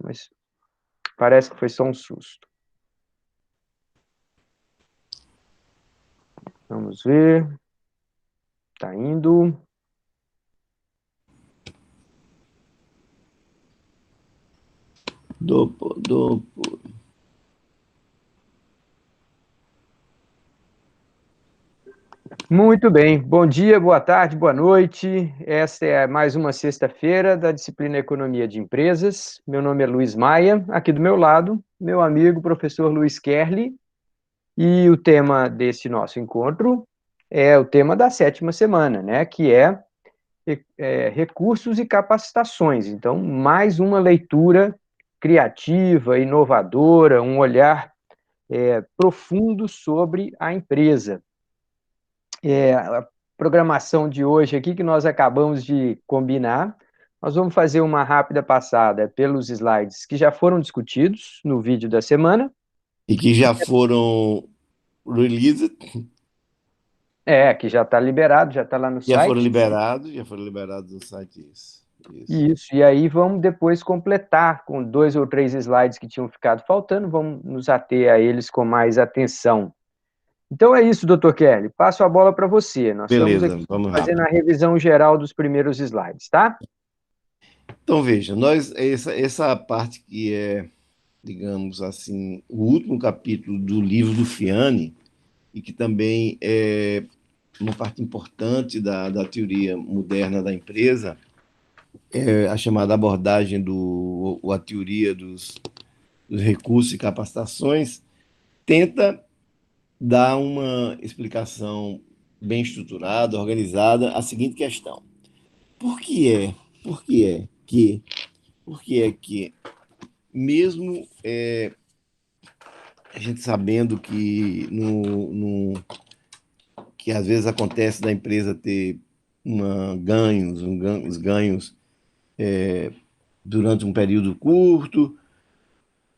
mas parece que foi só um susto. Vamos ver. Tá indo. Dopo. Muito bem. Bom dia, boa tarde, boa noite. Esta é mais uma sexta-feira da disciplina Economia de Empresas. Meu nome é Luiz Maia, aqui do meu lado, meu amigo professor Luiz Kerli. E o tema desse nosso encontro é o tema da 7ª semana, né? Que é recursos e capacitações. Então, mais uma leitura criativa, inovadora, um olhar profundo sobre a empresa. A programação de hoje aqui, que nós acabamos de combinar, nós vamos fazer uma rápida passada pelos slides que já foram discutidos no vídeo da semana. E que já foram released, Que já está liberado, já está lá no site. já foram liberados no site, isso. Isso, e aí vamos depois completar com 2 ou 3 slides que tinham ficado faltando, vamos nos ater a eles com mais atenção. Então é isso, Dr. Kelly, passo a bola para você. Nós estamos Beleza, aqui vamos fazendo rápido. a revisão geral dos primeiros slides, tá? Então, veja, essa parte que é, digamos assim, o último capítulo do livro do Fiani, e que também é uma parte importante da teoria moderna da empresa, é a chamada abordagem ou a teoria dos recursos e capacitações, tenta dar uma explicação bem estruturada, organizada, a seguinte questão: por que é, por que é que, por que é que mesmo a gente sabendo que que às vezes acontece da empresa ter os ganhos durante um período curto,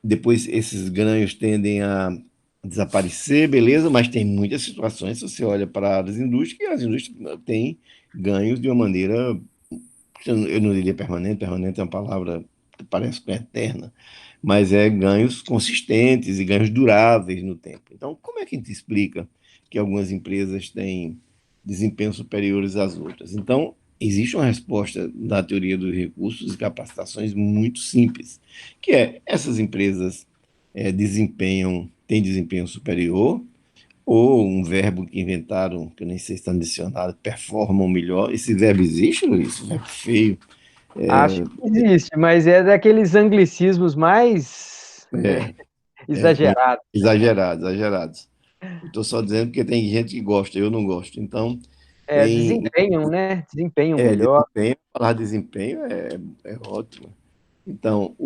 depois esses ganhos tendem a desaparecer, beleza, mas tem muitas situações, se você olha para as indústrias, que as indústrias têm ganhos de uma maneira, eu não diria permanente, permanente é uma palavra que parece que é eterna, mas é ganhos consistentes e ganhos duráveis no tempo. Então, como é que a gente explica que algumas empresas têm desempenhos superiores às outras? Então, existe uma resposta da teoria dos recursos e capacitações muito simples, que é essas empresas têm desempenho superior, ou um verbo que inventaram, que eu nem sei se está no dicionário, performam melhor. Esse verbo existe, Luiz? Esse verbo feio. Acho que existe, mas é daqueles anglicismos mais É, é, exagerados. exagerados. Estou só dizendo porque tem gente que gosta, eu não gosto. Então, tem Desempenham, né? Desempenham melhor. desempenho, falar desempenho é ótimo. Então,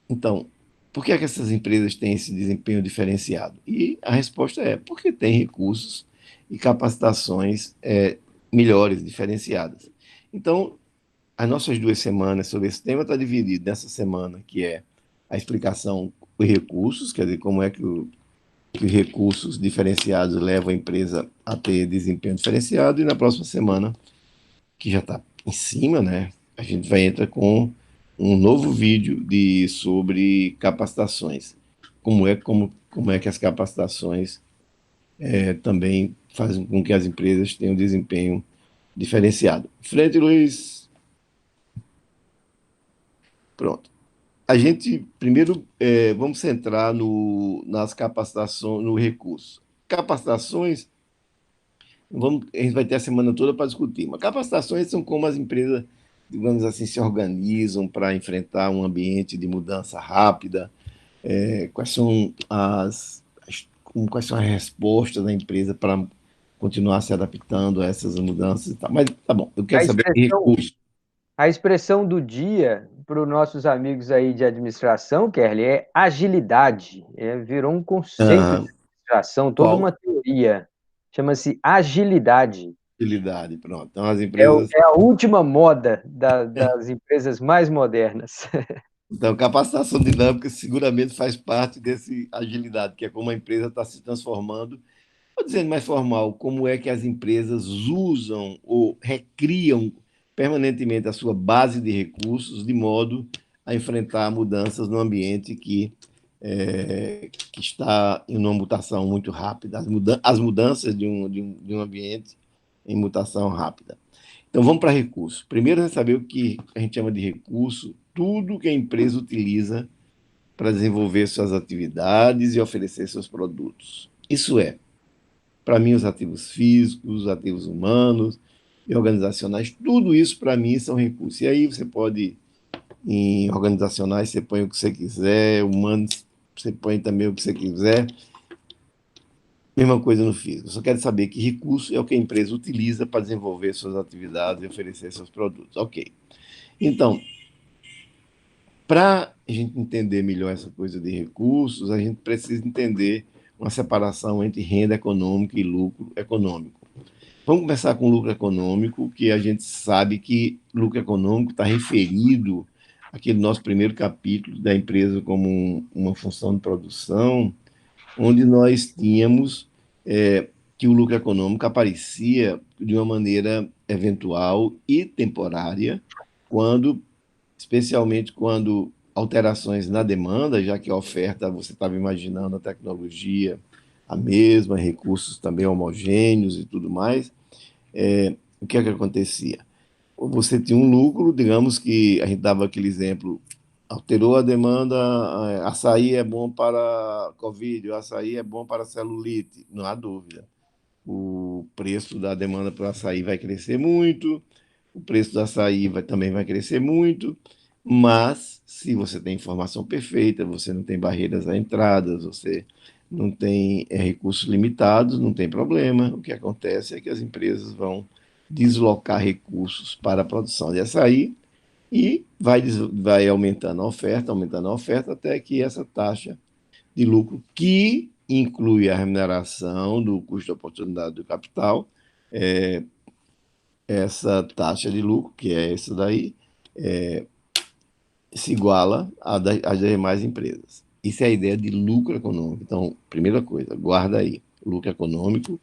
então, por que é que essas empresas têm esse desempenho diferenciado? E a resposta é porque tem recursos e capacitações melhores, diferenciadas. Então, as nossas 2 semanas sobre esse tema está dividido nessa semana, que é a explicação dos recursos, quer dizer, como é que os recursos diferenciados levam a empresa a ter desempenho diferenciado, e na próxima semana, que já está em cima, né, a gente vai entrar com um novo vídeo sobre capacitações. Como é que as capacitações também fazem com que as empresas tenham desempenho diferenciado. Frente, Luiz. Pronto. A gente, primeiro, vamos centrar nas capacitações, no recurso. Capacitações, a gente vai ter a semana toda para discutir, mas capacitações são como as empresas, digamos assim, se organizam para enfrentar um ambiente de mudança rápida, quais são as respostas da empresa para continuar se adaptando a essas mudanças e tal. Mas tá bom, eu A quero saber de expressão, recurso. a expressão do dia para os nossos amigos aí de administração, Kelly, é agilidade. Virou um conceito de Aham. administração, toda Qual uma teoria. Chama-se agilidade. utilidade? Pronto. Então, as empresas. É a última moda das empresas mais modernas. Então, capacitação dinâmica seguramente faz parte desse agilidade, que é como a empresa está se transformando. Estou dizendo mais formal, como é que as empresas usam ou recriam permanentemente a sua base de recursos de modo a enfrentar mudanças no ambiente que está em uma mutação muito rápida, as mudanças de um ambiente em mutação rápida. Então, vamos para recurso. Primeiro, é saber o que a gente chama de recurso, tudo que a empresa utiliza para desenvolver suas atividades e oferecer seus produtos. Isso é, para mim, os ativos físicos, os ativos humanos e organizacionais, tudo isso para mim são recursos. E aí você pode, em organizacionais, você põe o que você quiser, humanos, você põe também o que você quiser. Mesma coisa no físico. Eu só quero saber que recurso é o que a empresa utiliza para desenvolver suas atividades e oferecer seus produtos. Ok. Então, para a gente entender melhor essa coisa de recursos, a gente precisa entender uma separação entre renda econômica e lucro econômico. Vamos começar com lucro econômico, que a gente sabe que lucro econômico está referido àquele nosso primeiro capítulo da empresa como uma função de produção, onde nós tínhamos que o lucro econômico aparecia de uma maneira eventual e temporária, quando, especialmente quando alterações na demanda, já que a oferta, você estava imaginando a tecnologia a mesma, recursos também homogêneos e tudo mais, o que é que acontecia? Você tinha um lucro, digamos que a gente dava aquele exemplo, alterou a demanda, açaí é bom para Covid, o açaí é bom para celulite, não há dúvida. O preço da demanda para o açaí vai crescer muito, o preço do açaí também vai crescer muito, mas se você tem informação perfeita, você não tem barreiras à entrada, você não tem recursos limitados, não tem problema. O que acontece é que as empresas vão deslocar recursos para a produção de açaí e vai aumentando a oferta, até que essa taxa de lucro, que inclui a remuneração do custo de oportunidade do capital, essa taxa de lucro, que é essa daí, se iguala às demais empresas. Isso é a ideia de lucro econômico. Então, primeira coisa, guarda aí. O lucro econômico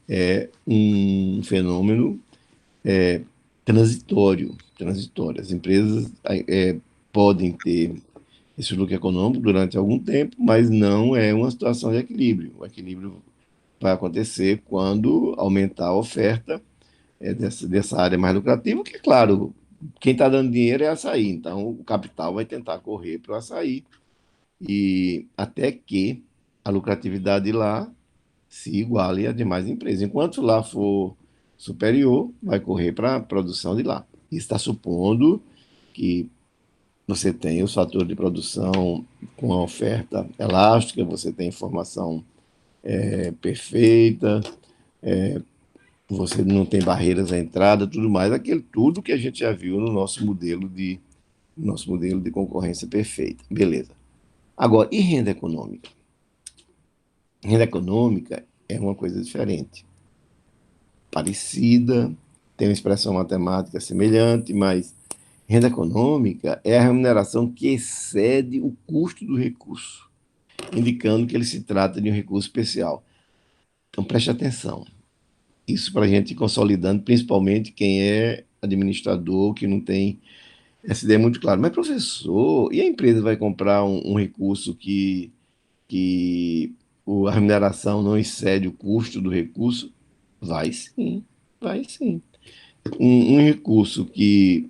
é um fenômeno transitório. As empresas podem ter esse lucro econômico durante algum tempo, mas não é uma situação de equilíbrio. O equilíbrio vai acontecer quando aumentar a oferta dessa área mais lucrativa, que, é claro, quem está dando dinheiro é açaí, então o capital vai tentar correr para o açaí, e até que a lucratividade lá se iguale a demais empresas. Enquanto lá for superior, vai correr para a produção de lá. Isso está supondo que você tem os fatores de produção com a oferta elástica, você tem informação perfeita, você não tem barreiras à entrada, tudo mais, aquele tudo que a gente já viu no nosso modelo de concorrência perfeita. Beleza. Agora, e renda econômica? Renda econômica é uma coisa diferente, parecida, tem uma expressão matemática semelhante, mas renda econômica é a remuneração que excede o custo do recurso, indicando que ele se trata de um recurso especial. Então, preste atenção. Isso para a gente ir consolidando, principalmente quem é administrador, que não tem essa ideia muito clara. Mas, professor, e a empresa vai comprar um recurso que a remuneração não excede o custo do recurso? Vai sim, vai sim. Um recurso que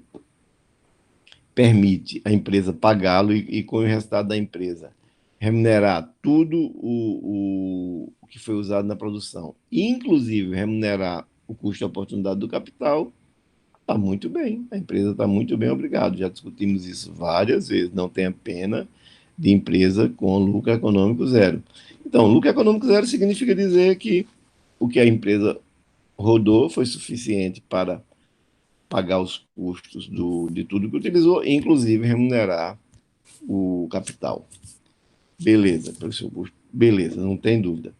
permite a empresa pagá-lo e com o resultado da empresa remunerar tudo o que foi usado na produção, inclusive remunerar o custo de oportunidade do capital, está muito bem. A empresa está muito bem, obrigado. Já discutimos isso várias vezes. Não tem a pena de empresa com lucro econômico zero. Então, lucro econômico zero significa dizer que o que a empresa rodou foi suficiente para pagar os custos de tudo que utilizou, inclusive remunerar o capital. Beleza, pelo seu custo. Beleza, não tem dúvida.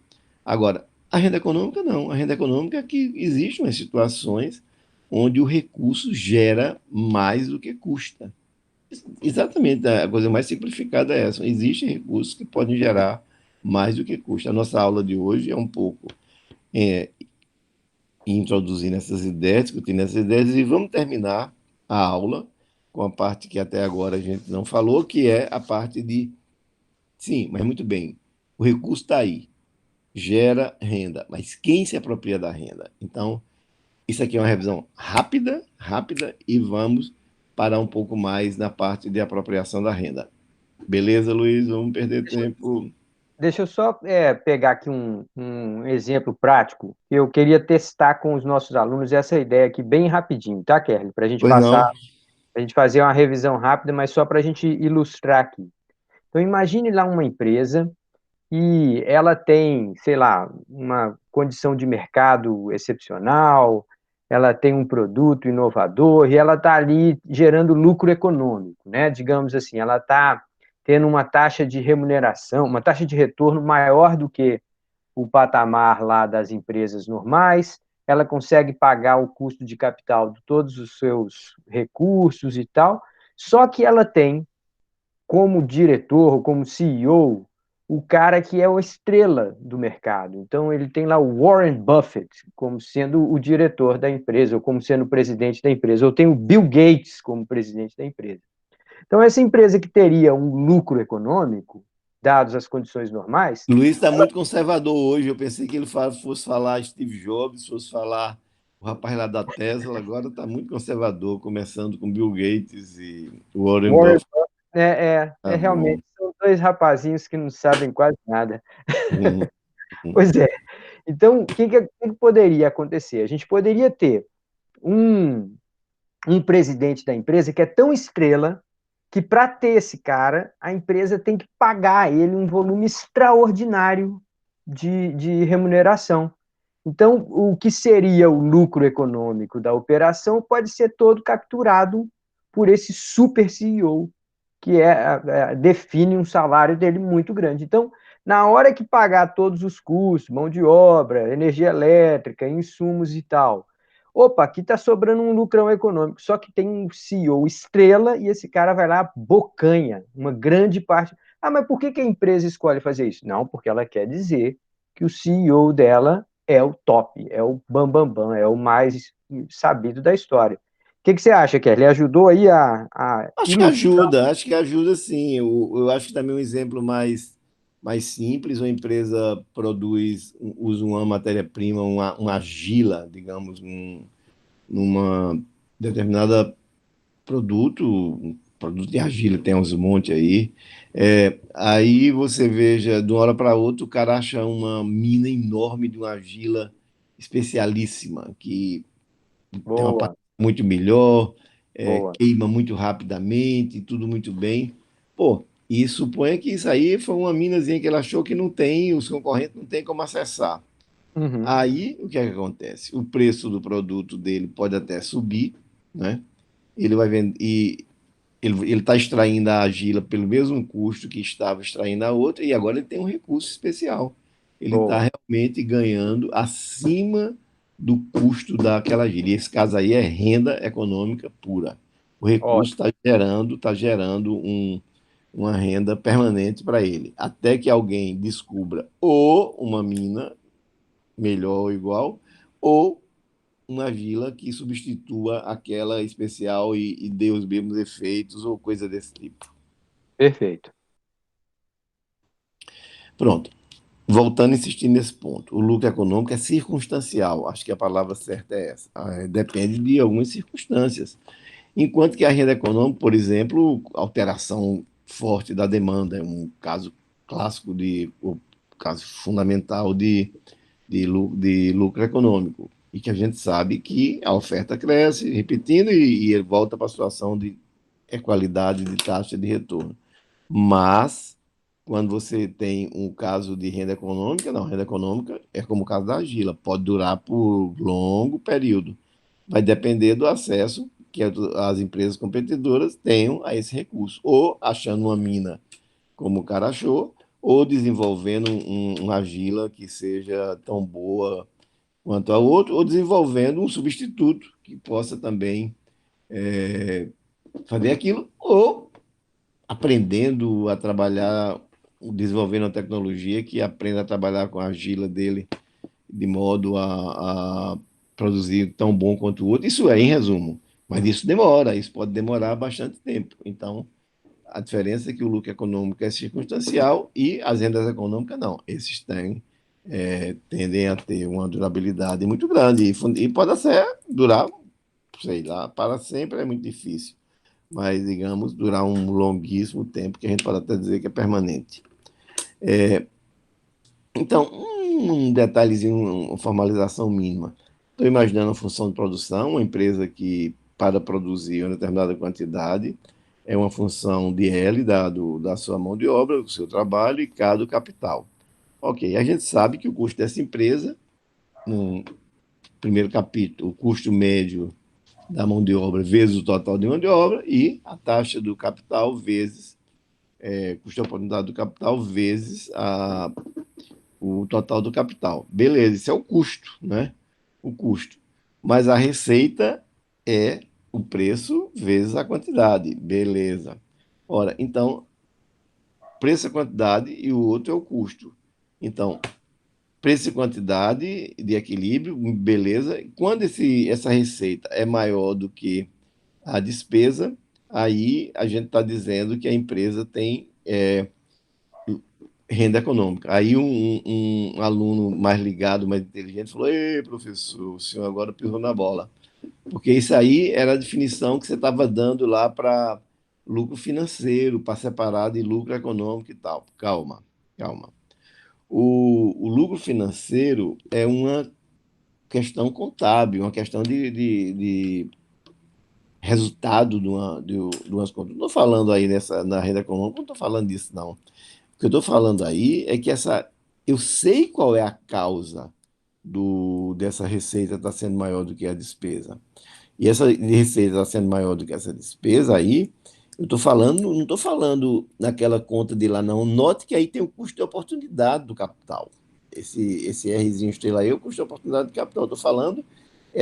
Agora, a renda econômica não. A renda econômica é que existem umas situações onde o recurso gera mais do que custa. Exatamente, a coisa mais simplificada é essa. Existem recursos que podem gerar mais do que custa. A nossa aula de hoje é um pouco é, introduzindo essas ideias, discutindo essas ideias, e vamos terminar a aula com a parte que até agora a gente não falou, que é a parte de, sim, mas muito bem, o recurso está aí, gera renda, mas quem se apropria da renda? Então, isso aqui é uma revisão rápida, rápida, e vamos parar um pouco mais na parte de apropriação da renda. Beleza, Luiz? Vamos perder Deixa, tempo. deixa eu só pegar aqui um exemplo prático. Eu queria testar com os nossos alunos essa ideia aqui bem rapidinho, tá, Kelly? Para a gente Pois passar, não. a gente fazer uma revisão rápida, mas só para a gente ilustrar aqui. Então, imagine lá uma empresa e ela tem, sei lá, uma condição de mercado excepcional, ela tem um produto inovador e ela está ali gerando lucro econômico, né? Digamos assim, ela está tendo uma taxa de remuneração, uma taxa de retorno maior do que o patamar lá das empresas normais, ela consegue pagar o custo de capital de todos os seus recursos e tal, só que ela tem como diretor, como CEO, o cara que é a estrela do mercado. Então, ele tem lá o Warren Buffett como sendo o diretor da empresa, ou como sendo o presidente da empresa, ou tem o Bill Gates como presidente da empresa. Então, essa empresa que teria um lucro econômico, dados as condições normais, Luiz está muito conservador hoje. Eu pensei que ele fosse falar Steve Jobs, fosse falar o rapaz lá da Tesla. Agora está muito conservador, começando com Bill Gates e Warren Warren Buffett. é Tá bom. realmente, são dois rapazinhos que não sabem quase nada. Uhum. Pois é. Então, o que poderia acontecer? A gente poderia ter um, um presidente da empresa que é tão estrela que, para ter esse cara, a empresa tem que pagar a ele um volume extraordinário de remuneração. Então, o que seria o lucro econômico da operação pode ser todo capturado por esse super CEO, que define um salário dele muito grande. Então, na hora que pagar todos os custos, mão de obra, energia elétrica, insumos e tal, opa, aqui está sobrando um lucrão econômico, só que tem um CEO estrela e esse cara vai lá, bocanha, uma grande parte. Ah, mas por que que a empresa escolhe fazer isso? Não, porque ela quer dizer que o CEO dela é o top, é o bambambam, bam, bam, é o mais sabido da história. O que você acha, Kelly? Ele ajudou aí a ilustrar? Acho que ajuda sim. Eu acho que também um exemplo mais simples, uma empresa usa uma matéria-prima, uma argila, digamos, numa determinada um produto de argila, tem uns montes aí. Aí você veja, de uma hora para outra, o cara acha uma mina enorme de uma argila especialíssima, que tem uma parte Boa, muito melhor, boa. queima muito rapidamente, tudo muito bem. Pô, e suponha que isso aí foi uma minazinha que ele achou que não tem, os concorrentes não têm como acessar. Uhum. Aí, o que é que acontece? O preço do produto dele pode até subir, né? Ele vai vender, e ele está extraindo a argila pelo mesmo custo que estava extraindo a outra, e agora ele tem um recurso especial. Ele está Boa. realmente ganhando acima do custo daquela argila. E esse caso aí é renda econômica pura. O recurso Ótimo. está gerando uma renda permanente para ele, até que alguém descubra ou uma mina melhor ou igual, ou uma vila que substitua aquela especial e dê os mesmos efeitos ou coisa desse tipo. Perfeito. Pronto. Voltando a insistir nesse ponto, o lucro econômico é circunstancial, acho que a palavra certa é essa. Depende de algumas circunstâncias. Enquanto que a renda econômica, por exemplo, alteração forte da demanda, é um caso clássico o caso fundamental de lucro econômico. E que a gente sabe que a oferta cresce, repetindo, e ele volta para a situação de equalidade de taxa de retorno. Mas, quando você tem um caso de renda econômica, não, renda econômica é como o caso da argila, pode durar por longo período. Vai depender do acesso que as empresas competidoras tenham a esse recurso, ou achando uma mina como o cara achou, ou desenvolvendo uma argila que seja tão boa quanto a outro, ou desenvolvendo um substituto que possa também fazer aquilo, ou aprendendo a trabalhar, desenvolvendo uma tecnologia que aprenda a trabalhar com a argila dele de modo a produzir tão bom quanto o outro. Isso é, em resumo. Mas isso pode demorar bastante tempo. Então, a diferença é que o lucro econômico é circunstancial e as rendas econômicas não. Esses tendem a ter uma durabilidade muito grande e pode até durar, sei lá, para sempre é muito difícil, mas digamos, durar um longuíssimo tempo que a gente pode até dizer que é permanente. Então, um detalhezinho, uma formalização mínima. Estou imaginando a função de produção, uma empresa que, para produzir uma determinada quantidade, é uma função de L da sua mão de obra, do seu trabalho e K do capital. Ok, a gente sabe que o custo dessa empresa, no primeiro capítulo, o custo médio da mão de obra vezes o total de mão de obra e a taxa do capital vezes, custo de oportunidade do capital vezes o total do capital. Beleza, isso é o custo, né? O custo. Mas a receita é o preço vezes a quantidade. Beleza. Ora, então, preço é quantidade e o outro é o custo. Então, preço e quantidade de equilíbrio, beleza. Quando essa receita é maior do que a despesa, aí a gente está dizendo que a empresa tem renda econômica. Aí um aluno mais ligado, mais inteligente, falou: Ei, professor, o senhor agora pisou na bola. Porque isso aí era a definição que você estava dando lá para lucro financeiro, para separar de lucro econômico e tal. Calma, calma. O lucro financeiro é uma questão contábil, uma questão de resultado de umas contas. Não estou falando aí na renda econômica, não estou falando disso, não. O que eu estou falando aí é que eu sei qual é a causa dessa receita estar sendo maior do que a despesa. E essa receita está sendo maior do que essa despesa aí, eu estou falando, não estou falando naquela conta de lá, não. Note que aí tem o custo de oportunidade do capital. Esse Rzinho estrela aí é o custo de oportunidade do capital. Estou falando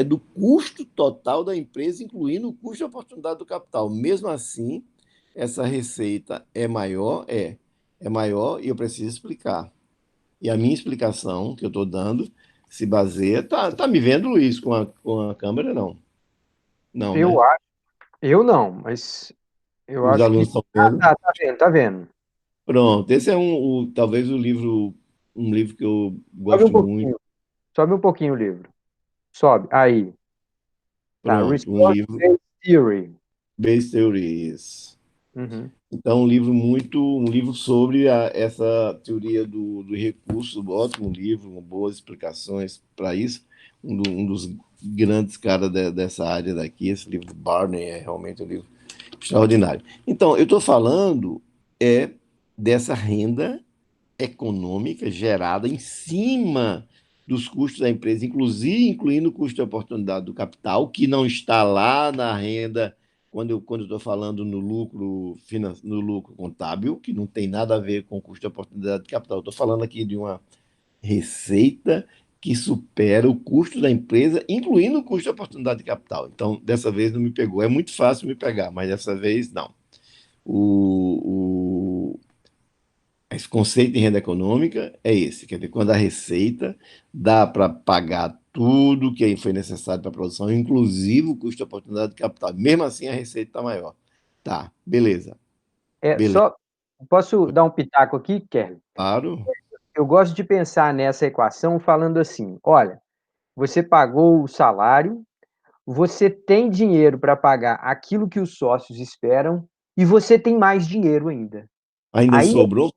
do custo total da empresa, incluindo o custo de oportunidade do capital. Mesmo assim, essa receita é maior, é maior e eu preciso explicar. E a minha explicação que eu estou dando se baseia. Tá me vendo, Luiz, com a câmera? Não. Não, Eu né? acho, eu não, mas eu Os acho que alunos estão vendo. tá vendo, tá vendo. Pronto, esse é talvez um livro que eu Sobe um gosto muito. pouquinho, sobe um pouquinho o livro. Sobe, aí. Tá, Pronto, um livro Response-Based Theory. Base Theories. Uhum. Então, um livro sobre essa teoria do recurso, ótimo livro, com boas explicações para isso. Um dos grandes caras dessa área daqui, esse livro do Barney é realmente um livro extraordinário. Então, eu estou falando dessa renda econômica gerada em cima dos custos da empresa, inclusive incluindo o custo de oportunidade do capital, que não está lá na renda, quando eu estou falando no lucro contábil, que não tem nada a ver com o custo de oportunidade de capital. Estou falando aqui de uma receita que supera o custo da empresa, incluindo o custo de oportunidade de capital. Então, dessa vez não me pegou. É muito fácil me pegar, mas dessa vez não. O, esse conceito de renda econômica é esse, quer dizer, quando a receita dá para pagar tudo que foi necessário para a produção, inclusive o custo de oportunidade de capital. Mesmo assim, a receita está maior. Tá, beleza, É, beleza. só posso dar um pitaco aqui, Kelly? Claro, Eu gosto de pensar nessa equação falando assim: olha, você pagou o salário, você tem dinheiro para pagar aquilo que os sócios esperam e você tem mais dinheiro ainda. ainda Aí, sobrou.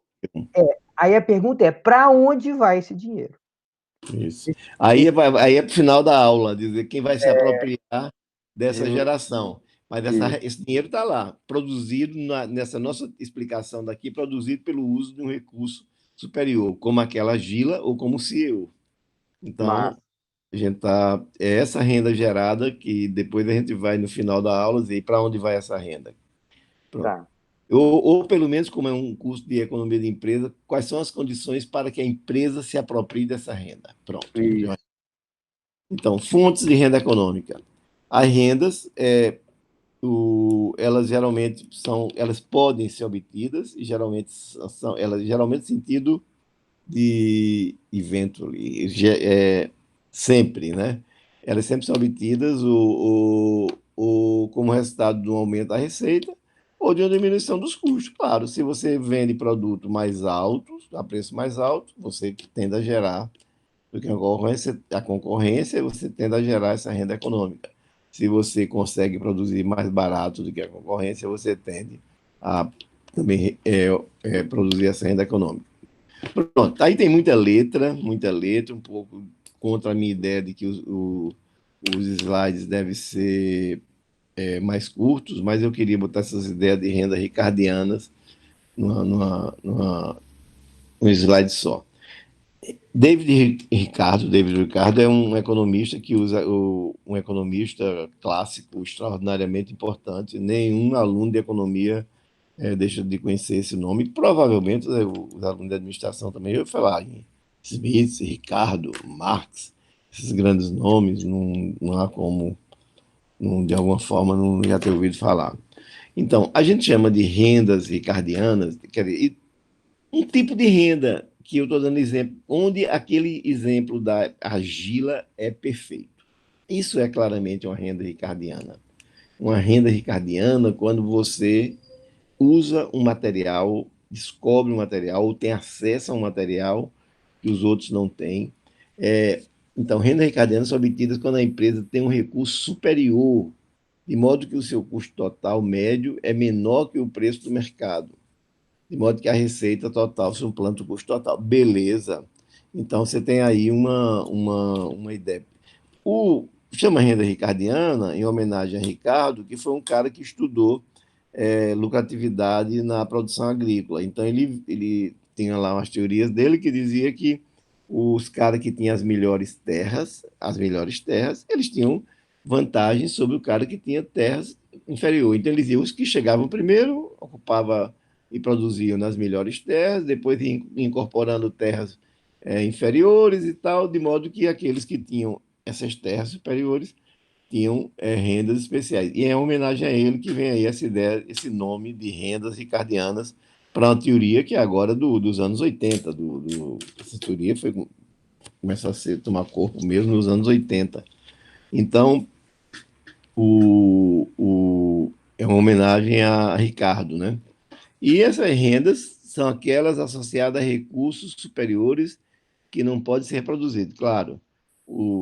aí a pergunta é: para onde vai esse dinheiro? Isso. Esse- Aí é para o final da aula, dizer quem vai se apropriar dessa Ju- geração. Mas Isso, esse dinheiro está lá, produzido nessa nossa explicação daqui, produzido pelo uso de um recurso superior, como aquela Gila ou como o CEO. mas, Então, a gente tá, é essa renda gerada que depois a gente vai no final da aula dizer para onde vai essa renda. Pronto. tá, Ou pelo menos, como é um curso de economia de empresa, quais são as condições para que a empresa se aproprie dessa renda? Pronto. isso, Então, fontes de renda econômica. As rendas, elas geralmente elas podem ser obtidas e geralmente elas geralmente sentido de evento, sempre, né? Elas sempre são obtidas ou como resultado de um aumento da receita, ou de uma diminuição dos custos. Claro, se você vende produto mais alto, a preço mais alto, você tende a gerar, porque a concorrência, você tende a gerar essa renda econômica. Se você consegue produzir mais barato do que a concorrência, você tende a também produzir essa renda econômica. Pronto, aí tem muita letra, um pouco contra a minha ideia de que os slides devem ser mais curtos, mas eu queria botar essas ideias de renda ricardianas num slide só. David Ricardo é um economista que usa um economista clássico extraordinariamente importante. Nenhum aluno de economia deixa de conhecer esse nome. Provavelmente os alunos de administração também vão falar em Smith, Ricardo, Marx, esses grandes nomes, não há como, não, de alguma forma, não já ter ouvido falar. Então, a gente chama de rendas ricardianas, quer dizer, um tipo de renda que eu estou dando exemplo, onde aquele exemplo da argila é perfeito. Isso é claramente uma renda ricardiana. Uma renda ricardiana quando você usa um material, descobre um material, ou tem acesso a um material que os outros não têm. Então, renda ricardiana são obtidas quando a empresa tem um recurso superior, de modo que o seu custo total médio é menor que o preço do mercado, de modo que a receita total suplanta o custo total. Beleza. Então, você tem aí uma ideia. Chama renda ricardiana em homenagem a Ricardo, que foi um cara que estudou lucratividade na produção agrícola. Então, ele tinha lá umas teorias dele que dizia que os caras que tinham as melhores terras, eles tinham vantagem sobre o cara que tinha terras inferiores. Então, eles diziam, os que chegavam primeiro, ocupavam e produziam nas melhores terras, depois incorporando terras inferiores e tal, de modo que aqueles que tinham essas terras superiores tinham rendas especiais. E é em homenagem a ele que vem aí essa ideia, esse nome de rendas ricardianas para uma teoria que é agora dos anos 80. Essa teoria começou tomar corpo mesmo nos anos 80. Então, é uma homenagem a Ricardo, né? E essas rendas são aquelas associadas a recursos superiores que não pode ser reproduzido. Claro,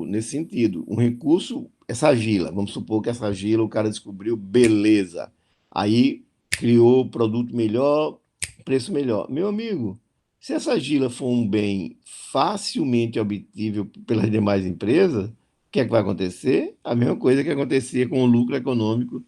nesse sentido, um recurso, essa argila, vamos supor que essa argila o cara descobriu, beleza. Aí criou produto melhor, preço melhor. Meu amigo, se essa argila for um bem facilmente obtível pelas demais empresas, o que é que vai acontecer? A mesma coisa que acontecia com o lucro econômico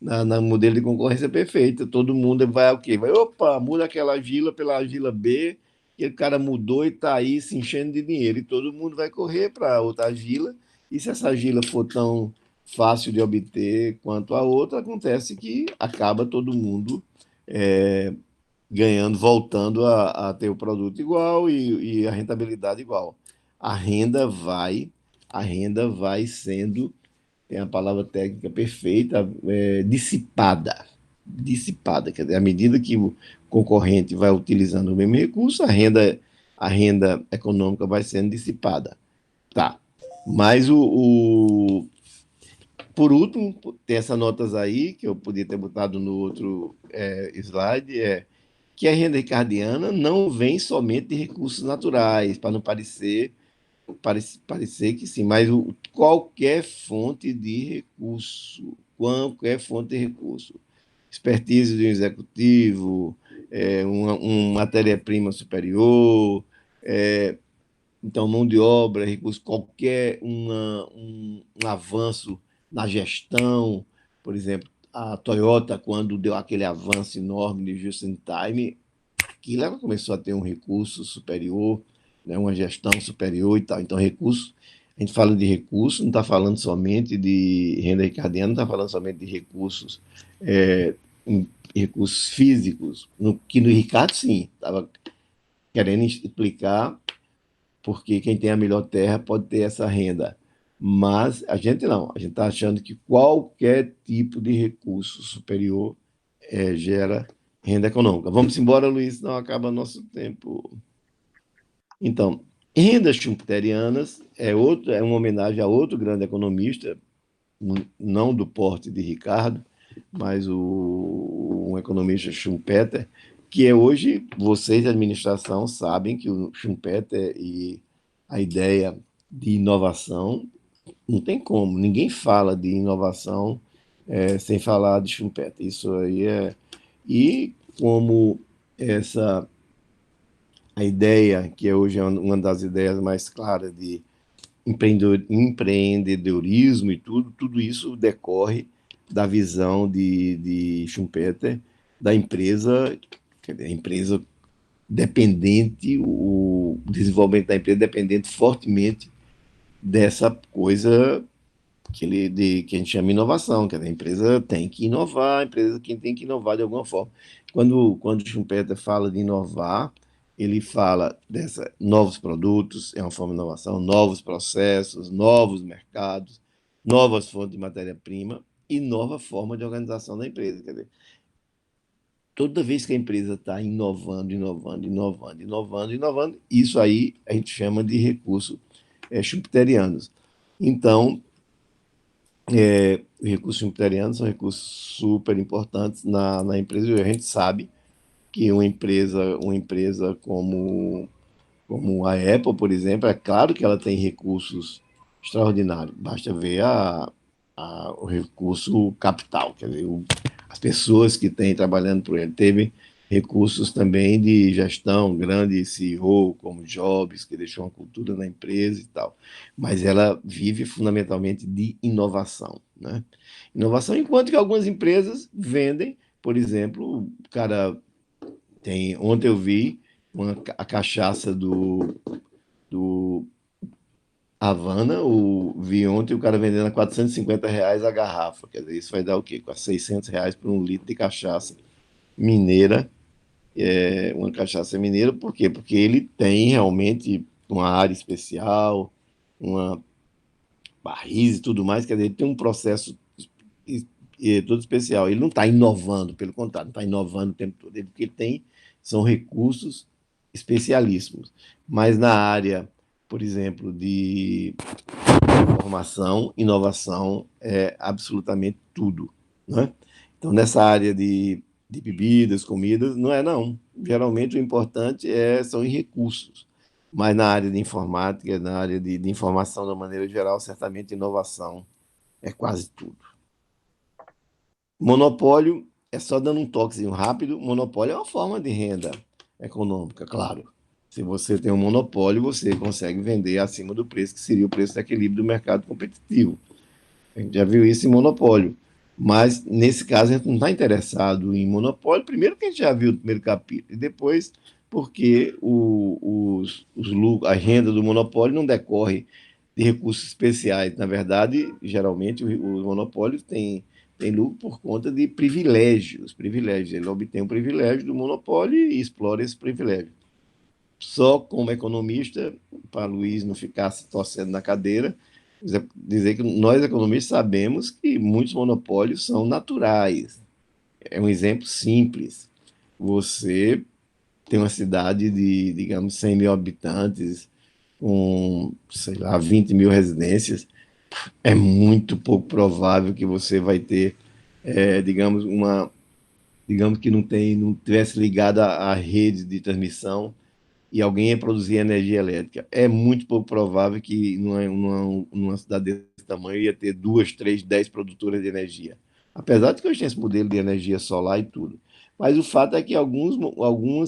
na modelo de concorrência perfeita. Todo mundo vai o quê? Vai, opa, muda aquela argila pela argila B, e o cara mudou e está aí se enchendo de dinheiro. E todo mundo vai correr para outra argila. E se essa argila for tão fácil de obter quanto a outra, acontece que acaba todo mundo é, ganhando, voltando a ter o produto igual e a rentabilidade igual. A renda vai, a renda vai sendo, tem a palavra técnica perfeita, dissipada. Dissipada, quer dizer, à medida que o concorrente vai utilizando o mesmo recurso, a renda econômica vai sendo dissipada. Tá. Mas por último, tem essas notas aí, que eu podia ter botado no outro slide, que a renda ricardiana não vem somente de recursos naturais, para não parecer que sim, mas qualquer fonte de recurso, qualquer fonte de recurso, expertise de um executivo, uma matéria-prima superior, então mão de obra, recurso, qualquer um avanço na gestão, por exemplo, a Toyota, quando deu aquele avanço enorme de just in time, aquilo ela começou a ter um recurso superior, né, uma gestão superior e tal. Então, recurso, a gente fala de recurso, não está falando somente de renda ricardiana, não está falando somente de recursos, é, recursos físicos, que no Ricardo, sim, estava querendo explicar porque quem tem a melhor terra pode ter essa renda. Mas a gente não, a gente está achando que qualquer tipo de recurso superior gera renda econômica. Vamos embora, Luiz, senão acaba nosso tempo. Então, rendas schumpeterianas é uma homenagem a outro grande economista, não do porte de Ricardo, mas um economista Schumpeter, que é hoje, vocês da administração sabem que o Schumpeter e a ideia de inovação não tem como, ninguém fala de inovação sem falar de Schumpeter. Isso aí é. E como essa a ideia, que hoje é uma das ideias mais claras de empreendedorismo e tudo isso decorre da visão de Schumpeter da empresa, quer dizer, a empresa dependente, o desenvolvimento da empresa dependente fortemente dessa coisa que a gente chama de inovação, que a empresa tem que inovar, a empresa tem que inovar de alguma forma. Quando o Schumpeter fala de inovar, ele fala dessa novos produtos, é uma forma de inovação, novos processos, novos mercados, novas fontes de matéria-prima e nova forma de organização da empresa. Quer dizer, toda vez que a empresa está inovando, inovando, inovando, inovando, inovando, isso aí a gente chama de recursos schumpeterianos. Então, recursos jupiterianos são recursos super importantes na empresa, e a gente sabe que uma empresa como a Apple, por exemplo, é claro que ela tem recursos extraordinários, basta ver o recurso capital, quer dizer, as pessoas que têm trabalhando por ele. Teve recursos também de gestão, grande CEO, como Jobs, que deixou uma cultura na empresa e tal. Mas ela vive fundamentalmente de inovação, né? Inovação, enquanto que algumas empresas vendem, por exemplo, o cara tem. Ontem eu vi a cachaça do Havana, vi ontem o cara vendendo a R$ 450 a garrafa. Quer dizer, isso vai dar o quê? Quase R$ 600 por um litro de cachaça mineira, uma cachaça mineira, por quê? Porque ele tem realmente uma área especial, uma barriz e tudo mais, quer dizer, ele tem um processo todo especial. Ele não está inovando, pelo contrário, não está inovando o tempo todo. O que ele tem são recursos especialíssimos. Mas na área, por exemplo, de informação, inovação é absolutamente tudo, né? Então, nessa área de bebidas, comidas, não é não. Geralmente o importante são os recursos. Mas na área de informática, na área de informação da maneira geral, certamente inovação é quase tudo. Monopólio, é só dando um toquezinho rápido, monopólio é uma forma de renda econômica, claro. Se você tem um monopólio, você consegue vender acima do preço, que seria o preço de equilíbrio do mercado competitivo. A gente já viu isso em monopólio. Mas, nesse caso, a gente não está interessado em monopólio. Primeiro, que a gente já viu no primeiro capítulo, e depois, porque a renda do monopólio não decorre de recursos especiais. Na verdade, geralmente, o monopólio tem lucro por conta de privilégios. Privilégios. Ele obtém o privilégio do monopólio e explora esse privilégio. Só como economista, para Luiz não ficar se torcendo na cadeira, dizer que nós economistas sabemos que muitos monopólios são naturais. É um exemplo simples. Você tem uma cidade de, digamos, 100 mil habitantes, com, sei lá, 20 mil residências, é muito pouco provável que você vai ter, digamos, digamos que não tivesse ligada à rede de transmissão e alguém ia produzir energia elétrica. É muito pouco provável que numa cidade desse tamanho ia ter duas, três, 10 produtoras de energia. Apesar de que hoje tem esse modelo de energia solar e tudo. Mas o fato é que alguns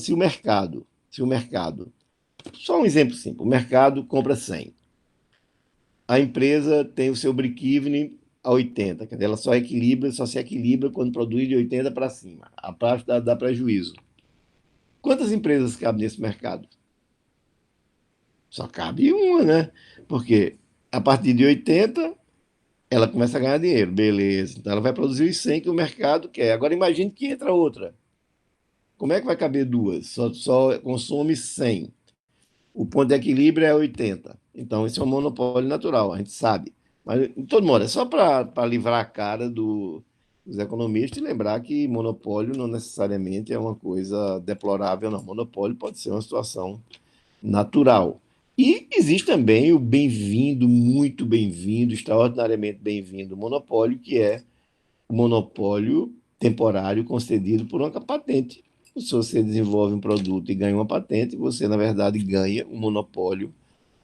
se o mercado, só um exemplo simples, o mercado compra 100, a empresa tem o seu break-even a 80, quer dizer, ela só se equilibra quando produz de 80 para cima. A parte dá prejuízo. Quantas empresas cabem nesse mercado? Só cabe uma, né? Porque a partir de 80, ela começa a ganhar dinheiro, beleza. Então ela vai produzir os 100 que o mercado quer. Agora imagine que entra outra. Como é que vai caber duas? Só consome 100. O ponto de equilíbrio é 80. Então esse é um monopólio natural, a gente sabe. Mas, de todo modo, é só para livrar a cara dos economistas e lembrar que monopólio não necessariamente é uma coisa deplorável, não. Monopólio pode ser uma situação natural. E existe também o bem-vindo, muito bem-vindo, extraordinariamente bem-vindo monopólio, que é o monopólio temporário concedido por uma patente. Se você desenvolve um produto e ganha uma patente, você, na verdade, ganha um monopólio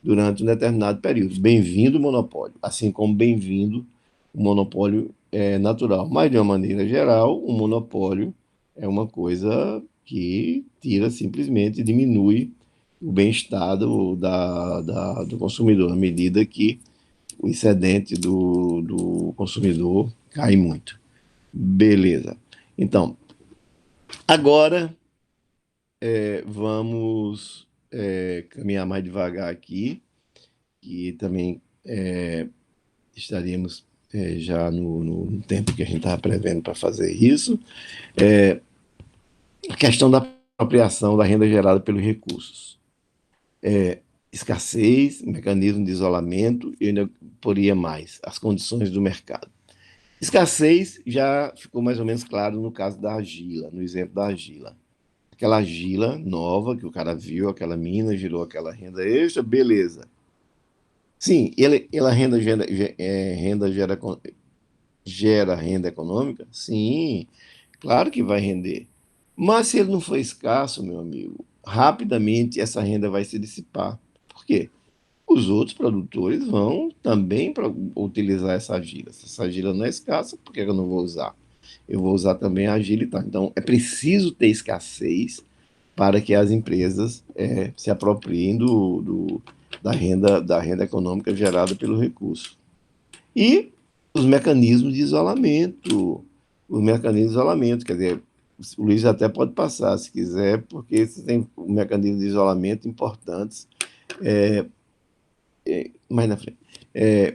durante um determinado período. Bem-vindo monopólio, assim como bem-vindo o monopólio natural. Mas, de uma maneira geral, o monopólio é uma coisa que tira simplesmente, diminui o bem-estar do consumidor, à medida que o excedente do consumidor cai muito. Beleza. Então, agora vamos caminhar mais devagar aqui, que também estaríamos já no tempo que a gente estava prevendo para fazer isso. A questão da apropriação da renda gerada pelos recursos. Escassez, mecanismo de isolamento, e ainda poria mais, as condições do mercado. Escassez já ficou mais ou menos claro no caso da argila, no exemplo da argila. Aquela argila nova que o cara viu, aquela mina, gerou aquela renda extra, beleza. Sim, ela gera renda econômica? Sim, claro que vai render. Mas se ele não for escasso, meu amigo, rapidamente essa renda vai se dissipar. Por quê? Os outros produtores vão também utilizar essa argila. Se essa argila não é escassa, por que eu não vou usar? Eu vou usar também a argila e tal. Então, é preciso ter escassez para que as empresas se apropriem da renda econômica gerada pelo recurso. E os mecanismos de isolamento. Os mecanismos de isolamento, quer dizer, o Luiz até pode passar, se quiser, porque você tem mecanismos de isolamento importantes mais na frente.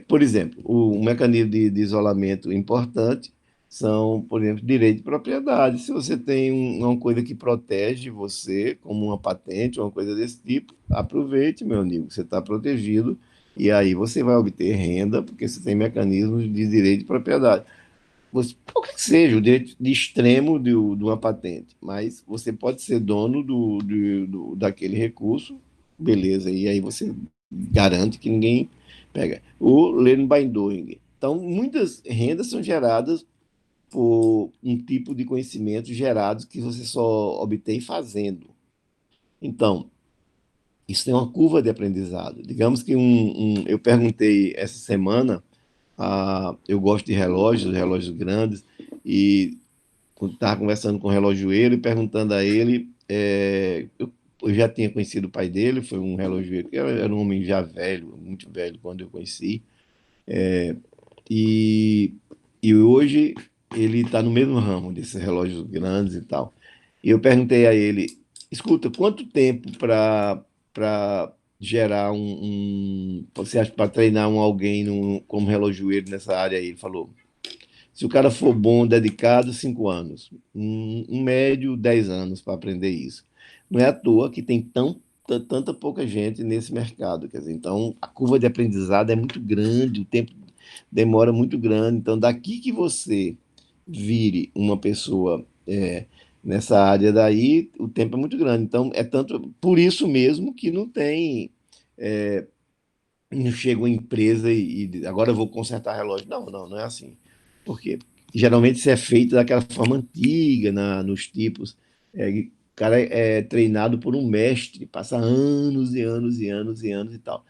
Por exemplo, um mecanismo de isolamento importante são, por exemplo, direito de propriedade. Se você tem uma coisa que protege você, como uma patente, uma coisa desse tipo, aproveite, meu amigo, você está protegido e aí você vai obter renda, porque você tem mecanismos de direito de propriedade. Qualquer que seja o direito de extremo de uma patente, mas você pode ser dono daquele recurso, beleza, e aí você garante que ninguém pega. O learning by doing. Então, muitas rendas são geradas por um tipo de conhecimento gerados que você só obtém fazendo. Então, isso tem uma curva de aprendizado. Digamos que eu perguntei essa semana, eu gosto de relógios, relógios grandes, e estava conversando com o relojoeiro e perguntando a ele, eu já tinha conhecido o pai dele, foi um relojoeiro, que era um homem já velho, muito velho quando eu conheci, e, e hoje ele está no mesmo ramo desses relógios grandes e tal. E eu perguntei a ele, escuta, quanto tempo para gerar você acha para treinar alguém como relojoeiro nessa área aí? Ele falou, se o cara for bom, dedicado, 5 anos. Um médio, 10 anos para aprender isso. Não é à toa que tem tanta pouca gente nesse mercado. Quer dizer, então, a curva de aprendizado é muito grande, o tempo demora muito grande. Então, daqui que você vire uma pessoa nessa área daí, o tempo é muito grande. Então, é tanto por isso mesmo que não tem. Não chega uma empresa e agora eu vou consertar relógio. Não, não, não é assim. Por quê? Geralmente isso é feito daquela forma antiga, nos tipos. O cara é treinado por um mestre, passa anos e anos e anos e anos e tal.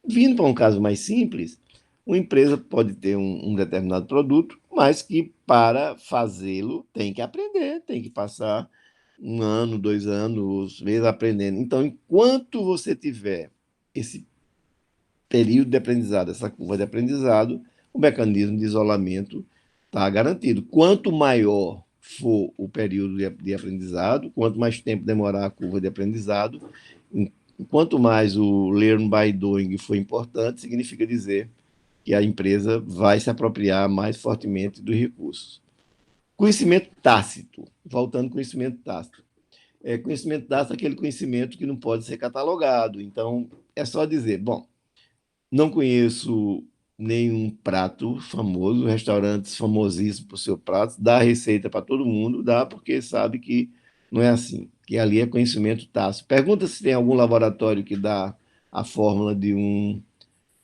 Vindo para um caso mais simples, uma empresa pode ter um determinado produto, mas que para fazê-lo tem que aprender, tem que passar 1 ano, 2 anos, às vezes aprendendo. Então, enquanto você tiver esse período de aprendizado, essa curva de aprendizado, o mecanismo de isolamento está garantido. Quanto maior for o período de aprendizado, quanto mais tempo demorar a curva de aprendizado, quanto mais o learn by doing for importante, significa dizer que a empresa vai se apropriar mais fortemente dos recursos. Conhecimento tácito, voltando ao conhecimento tácito. Conhecimento tácito é aquele conhecimento que não pode ser catalogado. Então, é só dizer, bom, não conheço nenhum prato famoso, restaurantes famosíssimos por seu prato, dá receita para todo mundo, dá porque sabe que não é assim, que ali é conhecimento tácito. Pergunta se tem algum laboratório que dá a fórmula de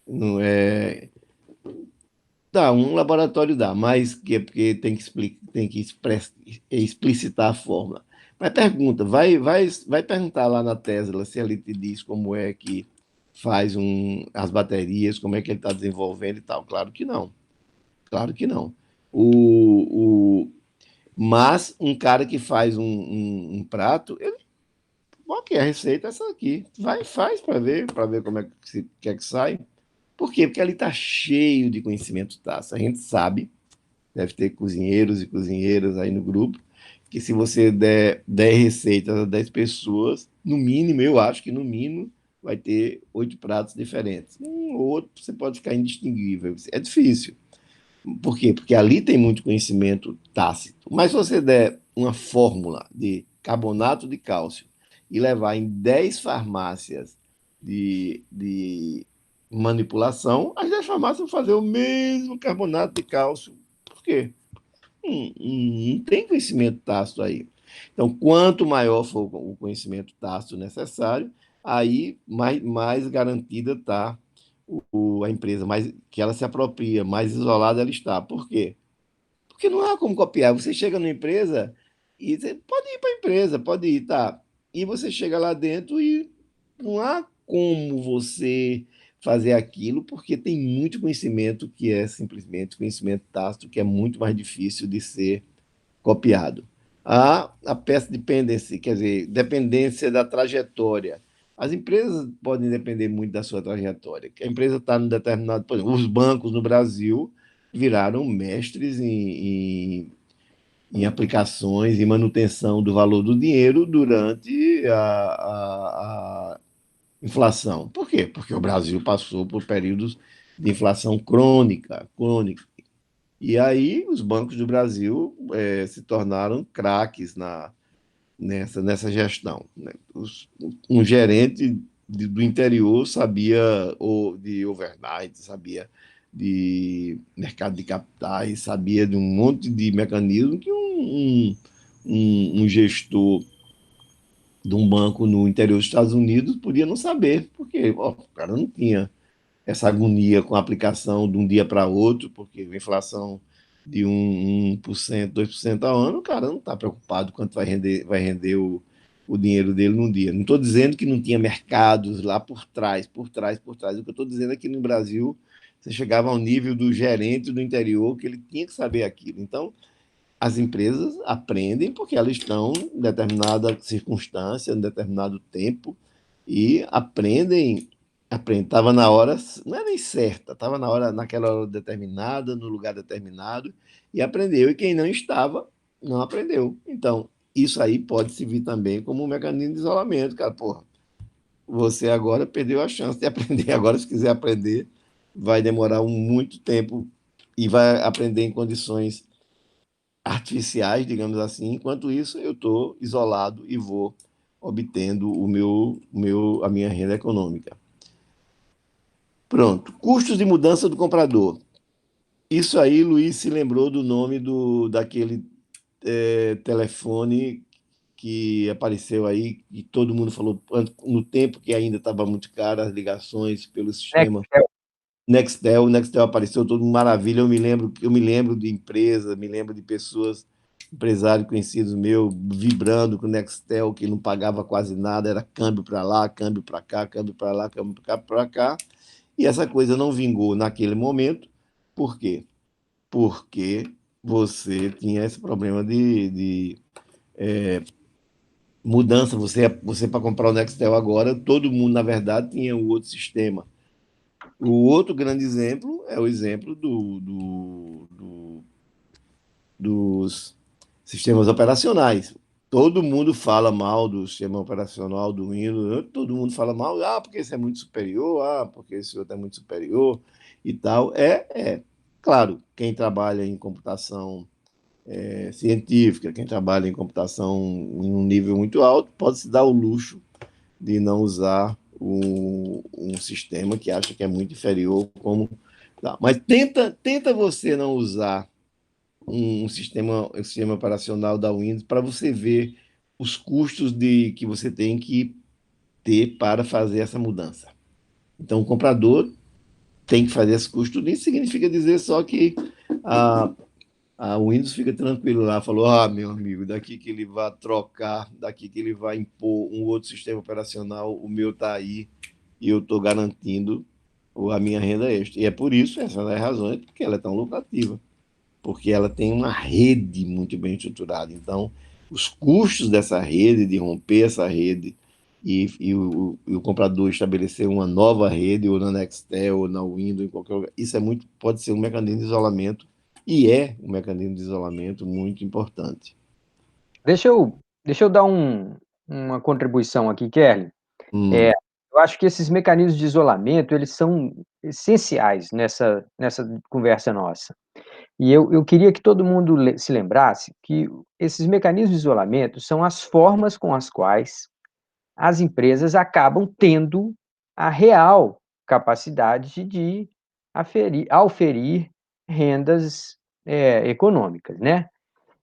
não é, dá, um laboratório dá, mas que é porque tem que explicitar a fórmula. Mas pergunta, vai perguntar lá na Tesla se ele te diz como é que faz as baterias, como é que ele está desenvolvendo e tal. Claro que não, claro que não. O, mas um cara que faz um prato, ele, ok, a receita é essa aqui. Vai, faz para ver como é que é que sai. Por quê? Porque ali está cheio de conhecimento tácito. A gente sabe, deve ter cozinheiros e cozinheiras aí no grupo, que se você der 10 receitas a 10 pessoas, no mínimo, eu acho que no mínimo, vai ter 8 pratos diferentes. Um ou outro você pode ficar indistinguível. É difícil. Por quê? Porque ali tem muito conhecimento tácito. Mas se você der uma fórmula de carbonato de cálcio e levar em 10 farmácias de manipulação, as 10 farmácias vão fazer o mesmo carbonato de cálcio. Por quê? Não tem conhecimento tácito aí. Então, quanto maior for o conhecimento tácito necessário, aí mais garantida está a empresa, mais, que ela se apropria, mais isolada ela está. Por quê? Porque não há como copiar. Você chega numa empresa e você pode ir para a empresa, pode ir, tá? E você chega lá dentro e não há como você fazer aquilo, porque tem muito conhecimento que é simplesmente conhecimento tácito, que é muito mais difícil de ser copiado. A peça dependency, quer dizer, dependência da trajetória. As empresas podem depender muito da sua trajetória. A empresa está num determinado. Por exemplo, os bancos no Brasil viraram mestres em aplicações e manutenção do valor do dinheiro durante a inflação. Por quê? Porque o Brasil passou por períodos de inflação crônica. E aí os bancos do Brasil se tornaram craques nessa gestão. Né? Um gerente do interior sabia de overnight, sabia de mercado de capitais, sabia de um monte de mecanismo que um gestor de um banco no interior dos Estados Unidos podia não saber, porque ó, o cara não tinha essa agonia com a aplicação de um dia para outro, porque a inflação de 1%, 2% ao ano, o cara não está preocupado quanto vai render o dinheiro dele num dia. Não estou dizendo que não tinha mercados lá por trás. O que eu estou dizendo é que no Brasil você chegava ao nível do gerente do interior que ele tinha que saber aquilo. Então, as empresas aprendem porque elas estão em determinada circunstância, em determinado tempo, e aprendem. Estava na hora, não é nem certa, estava na hora, naquela hora determinada, no lugar determinado, e aprendeu. E quem não estava, não aprendeu. Então, isso aí pode servir também como um mecanismo de isolamento, cara. Porra, você agora perdeu a chance de aprender. Agora, se quiser aprender, vai demorar muito tempo e vai aprender em condições artificiais, digamos assim. Enquanto isso, eu estou isolado e vou obtendo a minha renda econômica. Pronto. Custos de mudança do comprador. Isso aí, Luiz se lembrou do nome daquele telefone que apareceu aí, e todo mundo falou no tempo que ainda estava muito caro as ligações pelo sistema Nextel. Nextel. O Nextel apareceu todo maravilha. Eu me lembro de empresa, me lembro de pessoas, empresários conhecidos meus, vibrando com o Nextel, que não pagava quase nada, era câmbio para lá, câmbio para cá, câmbio para lá, câmbio para cá. E essa coisa não vingou naquele momento. Por quê? Porque você tinha esse problema de mudança. Você para comprar o Nextel agora, todo mundo, na verdade, tinha o outro sistema. O outro grande exemplo é o exemplo dos sistemas operacionais. Todo mundo fala mal do sistema operacional do Windows, todo mundo fala mal, porque esse é muito superior, porque esse outro é muito superior e tal. Claro, quem trabalha em computação científica, quem trabalha em computação em um nível muito alto, pode se dar o luxo de não usar um sistema que acha que é muito inferior, como. Tá. Mas tenta você não usar um sistema operacional da Windows para você ver os custos que você tem que ter para fazer essa mudança. Então, o comprador tem que fazer esse custo. Isso significa dizer só que a, a Windows fica tranquilo lá, falou: ah, meu amigo, daqui que ele vai trocar, daqui que ele vai impor um outro sistema operacional, o meu está aí e eu estou garantindo a minha renda extra. E é por isso, essa é a razão, porque ela é tão lucrativa, porque ela tem uma rede muito bem estruturada. Então, os custos dessa rede, de romper essa rede e o comprador estabelecer uma nova rede, ou na Nextel, ou na Windows, em qualquer lugar, isso pode ser um mecanismo de isolamento, e é um mecanismo de isolamento muito importante. Deixa eu dar uma contribuição aqui, Kelly. É, Hum, eu acho que esses mecanismos de isolamento, eles são essenciais nessa conversa nossa. E eu queria que todo mundo se lembrasse que esses mecanismos de isolamento são as formas com as quais as empresas acabam tendo a real capacidade de auferir rendas, econômicas, né.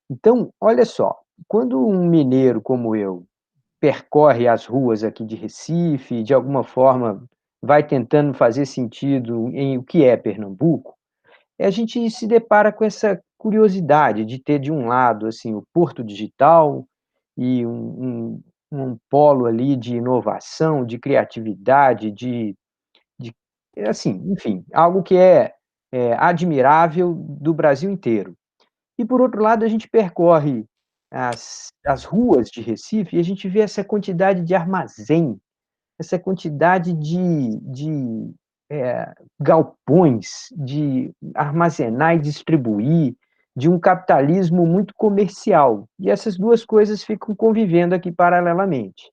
Então, olha só, quando um mineiro como eu percorre as ruas aqui de Recife, de alguma forma vai tentando fazer sentido em o que é Pernambuco, a gente se depara com essa curiosidade de ter de um lado, assim, o porto digital e um polo ali de inovação, de criatividade, de assim, enfim, algo que é admirável do Brasil inteiro. E por outro lado, a gente percorre as ruas de Recife e a gente vê essa quantidade de armazém, essa quantidade galpões, de armazenar e distribuir, de um capitalismo muito comercial. E essas duas coisas ficam convivendo aqui paralelamente.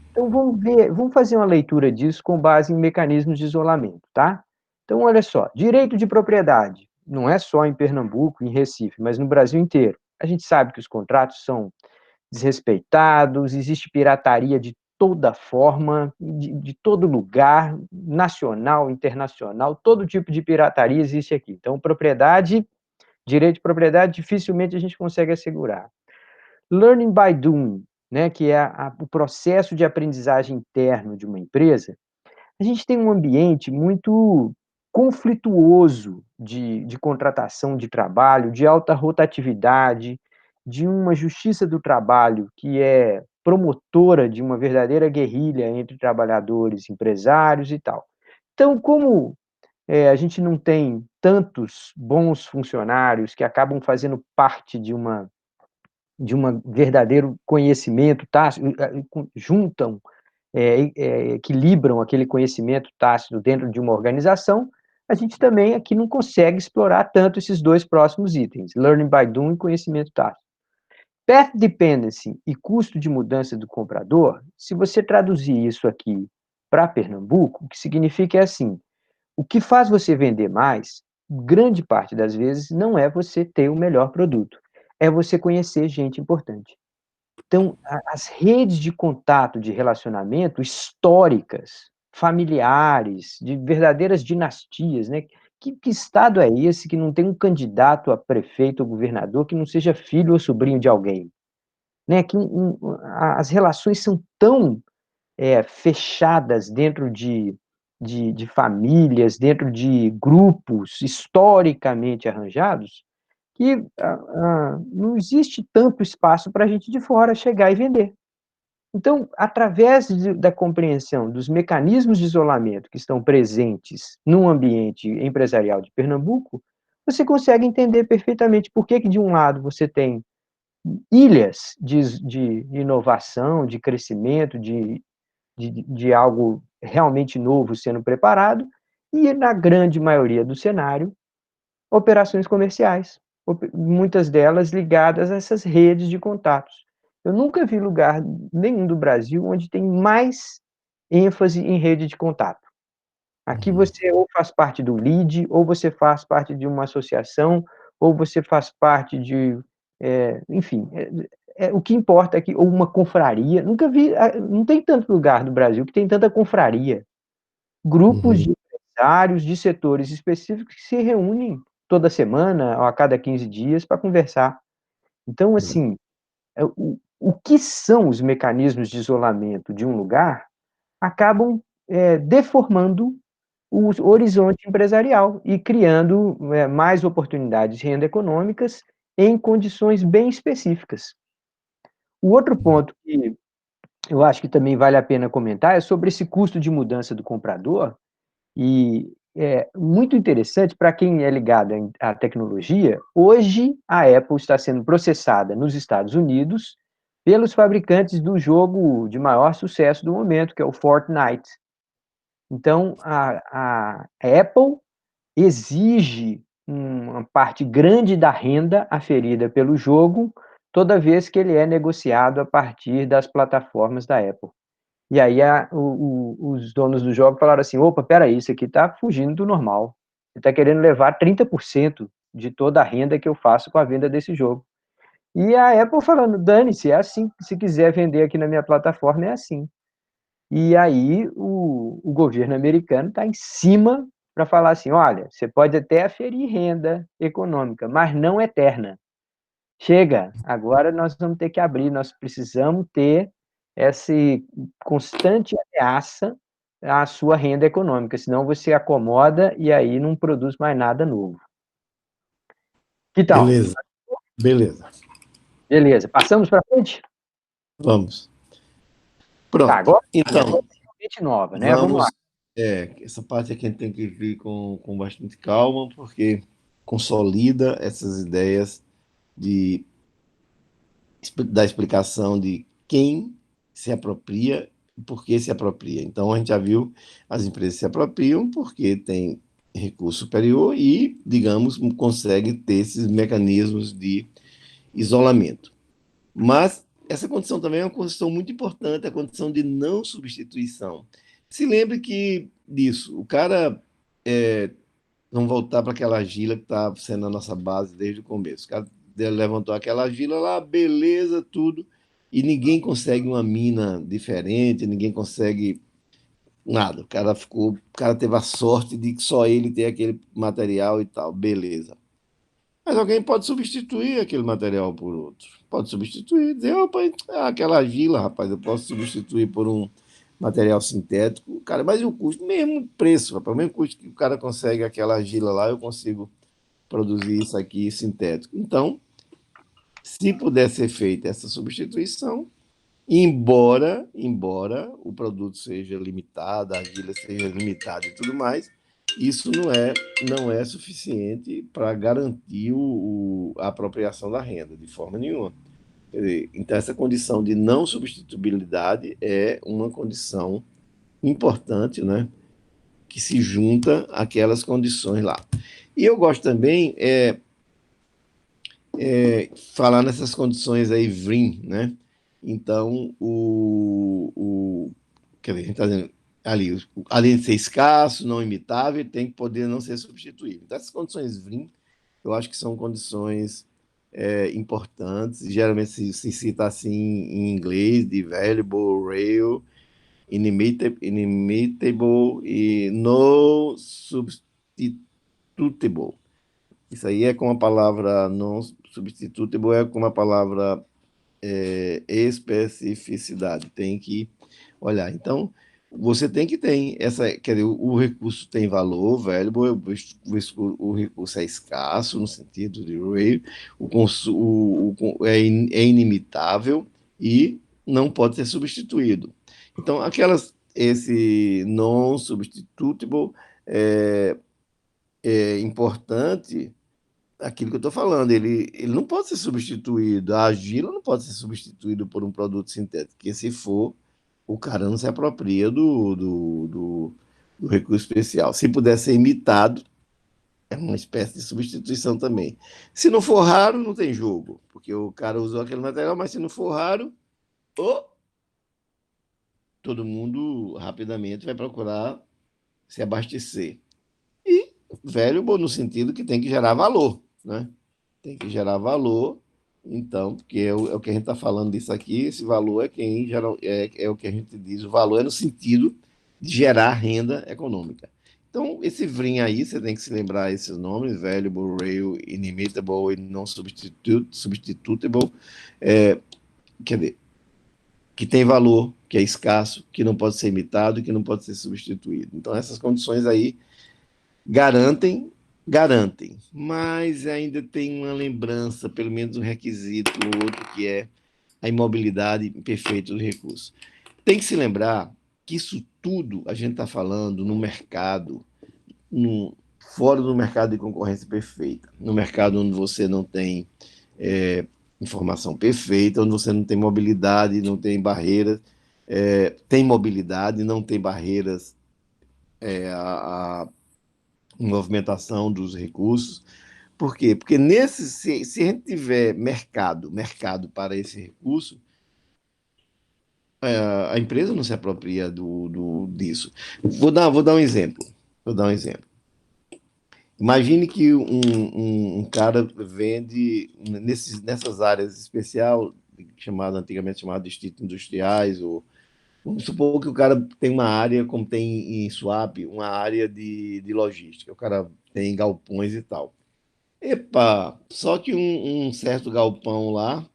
Então vamos fazer uma leitura disso com base em mecanismos de isolamento, tá? Então, olha só, direito de propriedade, não é só em Pernambuco, em Recife, mas no Brasil inteiro. A gente sabe que os contratos são desrespeitados, existe pirataria de toda forma, de todo lugar, nacional, internacional, todo tipo de pirataria existe aqui. Então, direito de propriedade, dificilmente a gente consegue assegurar. Learning by doing, né, que é o processo de aprendizagem interno de uma empresa, a gente tem um ambiente muito conflituoso de contratação de trabalho, de alta rotatividade, de uma justiça do trabalho que é promotora de uma verdadeira guerrilha entre trabalhadores, empresários e tal. Então, como a gente não tem tantos bons funcionários que acabam fazendo parte de um verdadeiro conhecimento tácito, juntam, equilibram aquele conhecimento tácito dentro de uma organização, a gente também aqui não consegue explorar tanto esses dois próximos itens, learning by doing e conhecimento tácito. Path dependency e custo de mudança do comprador, se você traduzir isso aqui para Pernambuco, o que significa é assim, o que faz você vender mais, grande parte das vezes, não é você ter o melhor produto, é você conhecer gente importante. Então, as redes de contato, de relacionamento históricas, familiares, de verdadeiras dinastias, né? Que estado é esse que não tem um candidato a prefeito ou governador que não seja filho ou sobrinho de alguém? Né? As relações são tão fechadas dentro de famílias, dentro de grupos historicamente arranjados, que não existe tanto espaço para a gente de fora chegar e vender. Então, através da compreensão dos mecanismos de isolamento que estão presentes no ambiente empresarial de Pernambuco, você consegue entender perfeitamente por que de um lado você tem ilhas de inovação, de crescimento, de algo realmente novo sendo preparado, e na grande maioria do cenário, operações comerciais, muitas delas ligadas a essas redes de contatos. Eu nunca vi lugar nenhum do Brasil onde tem mais ênfase em rede de contato. Aqui uhum, você ou faz parte do LEAD, ou você faz parte de uma associação, ou você faz parte enfim, o que importa é que, ou uma confraria, nunca vi, não tem tanto lugar no Brasil que tem tanta confraria. Grupos uhum, de empresários de setores específicos que se reúnem toda semana ou a cada 15 dias para conversar. Então, assim, o que são os mecanismos de isolamento de um lugar acabam deformando o horizonte empresarial e criando mais oportunidades de renda econômicas em condições bem específicas. O outro ponto que eu acho que também vale a pena comentar é sobre esse custo de mudança do comprador, e é muito interessante para quem é ligado à tecnologia. Hoje, a Apple está sendo processada nos Estados Unidos pelos fabricantes do jogo de maior sucesso do momento, que é o Fortnite. Então, a Apple exige uma parte grande da renda aferida pelo jogo toda vez que ele é negociado a partir das plataformas da Apple. E aí os donos do jogo falaram assim, opa, peraí, isso aqui está fugindo do normal. Você está querendo levar 30% de toda a renda que eu faço com a venda desse jogo. E a Apple falando, dane-se, é assim, se quiser vender aqui na minha plataforma, é assim. E aí o governo americano está em cima para falar assim, olha, você pode até aferir renda econômica, mas não eterna. Chega, agora nós vamos ter que abrir, nós precisamos ter essa constante ameaça à sua renda econômica, senão você acomoda e aí não produz mais nada novo. Que tal? Beleza, beleza. Beleza, passamos para frente? Vamos. Tá, Pronto. agora é Então, totalmente nova, né? Vamos lá. vamos. Essa parte aqui a gente tem que vir com bastante calma, porque consolida essas ideias de, da explicação de quem se apropria e por que se apropria. Então, a gente já viu, as empresas se apropriam porque tem recurso superior e, digamos, consegue ter esses mecanismos de isolamento. Mas essa condição também é uma condição muito importante, a condição de não substituição. Se lembre que disso, o cara, vamos voltar para aquela argila que está sendo a nossa base desde o começo. O cara levantou aquela argila lá, beleza, tudo, e ninguém consegue uma mina diferente, ninguém consegue nada. O cara teve a sorte de que só ele tem aquele material e tal, beleza. Mas alguém pode substituir aquele material por outro. Pode substituir, dizer, opa, aquela argila, rapaz, eu posso substituir por um material sintético. Cara, mas e o custo? Mesmo preço, rapaz, o mesmo custo que o cara consegue aquela argila lá, eu consigo produzir isso aqui sintético. Então, se puder ser feita essa substituição, embora o produto seja limitado, a argila seja limitada e tudo mais, isso não é suficiente para garantir a apropriação da renda, de forma nenhuma. Então, essa condição de não substituibilidade é uma condição importante, né, que se junta àquelas condições lá. E eu gosto também falar nessas condições aí VRIM, né? Então, quer dizer, a gente está dizendo ali, além de ser escasso, não imitável, tem que poder não ser substituível. Então, essas condições VRIM, eu acho que são condições importantes, geralmente se cita assim em inglês, de valuable, rare, inimitable e no substitutable. Isso aí é com a palavra não substitutable, é com a palavra especificidade. Tem que olhar. Então, você tem que ter essa, quer dizer, o recurso tem valor, valuable, o recurso é escasso, no sentido de rare, é inimitável e não pode ser substituído. Então, esse non substitutable é importante aquilo que eu estou falando, ele não pode ser substituído, a argila não pode ser substituído por um produto sintético, porque se for, o cara não se apropria do recurso especial. Se puder ser imitado, é uma espécie de substituição também. Se não for raro, não tem jogo, porque o cara usou aquele material, mas se não for raro, oh, todo mundo rapidamente vai procurar se abastecer. E velho, no sentido que tem que gerar valor, né? Tem que gerar valor, então, porque é o que a gente está falando disso aqui, esse valor é quem geral, é o que a gente diz, o valor é no sentido de gerar renda econômica. Então, esse VRIM aí, você tem que se lembrar esses nomes, valuable, rare, inimitable e non substitutable, quer dizer, que tem valor, que é escasso, que não pode ser imitado e que não pode ser substituído. Então, essas condições aí garantem, garantem, mas ainda tem uma lembrança, pelo menos um requisito ou outro, que é a imobilidade perfeita do recurso. Tem que se lembrar que isso tudo a gente está falando no mercado, no, fora do mercado de concorrência perfeita, no mercado onde você não tem informação perfeita, onde você não tem mobilidade, não tem barreiras, tem mobilidade, não tem barreiras à movimentação dos recursos. Por quê? Porque se a gente tiver mercado para esse recurso, a empresa não se apropria disso. Vou dar um exemplo. Vou dar um exemplo. Imagine que um cara vende nessas áreas especial, antigamente chamado distritos industriais, ou vamos supor que o cara tem uma área, como tem em Swap, uma área de logística. O cara tem galpões e tal. Epa, só que um certo galpão lá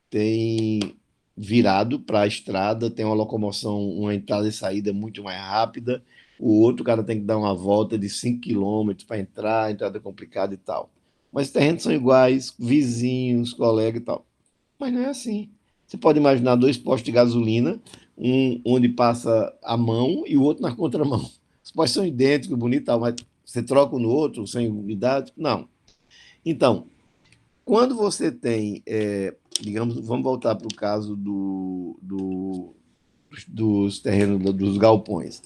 tem virado para a estrada, tem uma locomoção, uma entrada e saída muito mais rápida. O outro cara tem que dar uma volta de 5 quilômetros para entrar, a entrada é complicada e tal. Mas os terrenos são iguais, vizinhos, colegas e tal. Mas não é assim. Você pode imaginar dois postos de gasolina, um onde passa a mão e o outro na contramão. Os postos são idênticos, bonito e tal, mas você troca um no outro sem unidade? Não. Então, quando você tem, digamos, vamos voltar para o caso dos terrenos, dos galpões.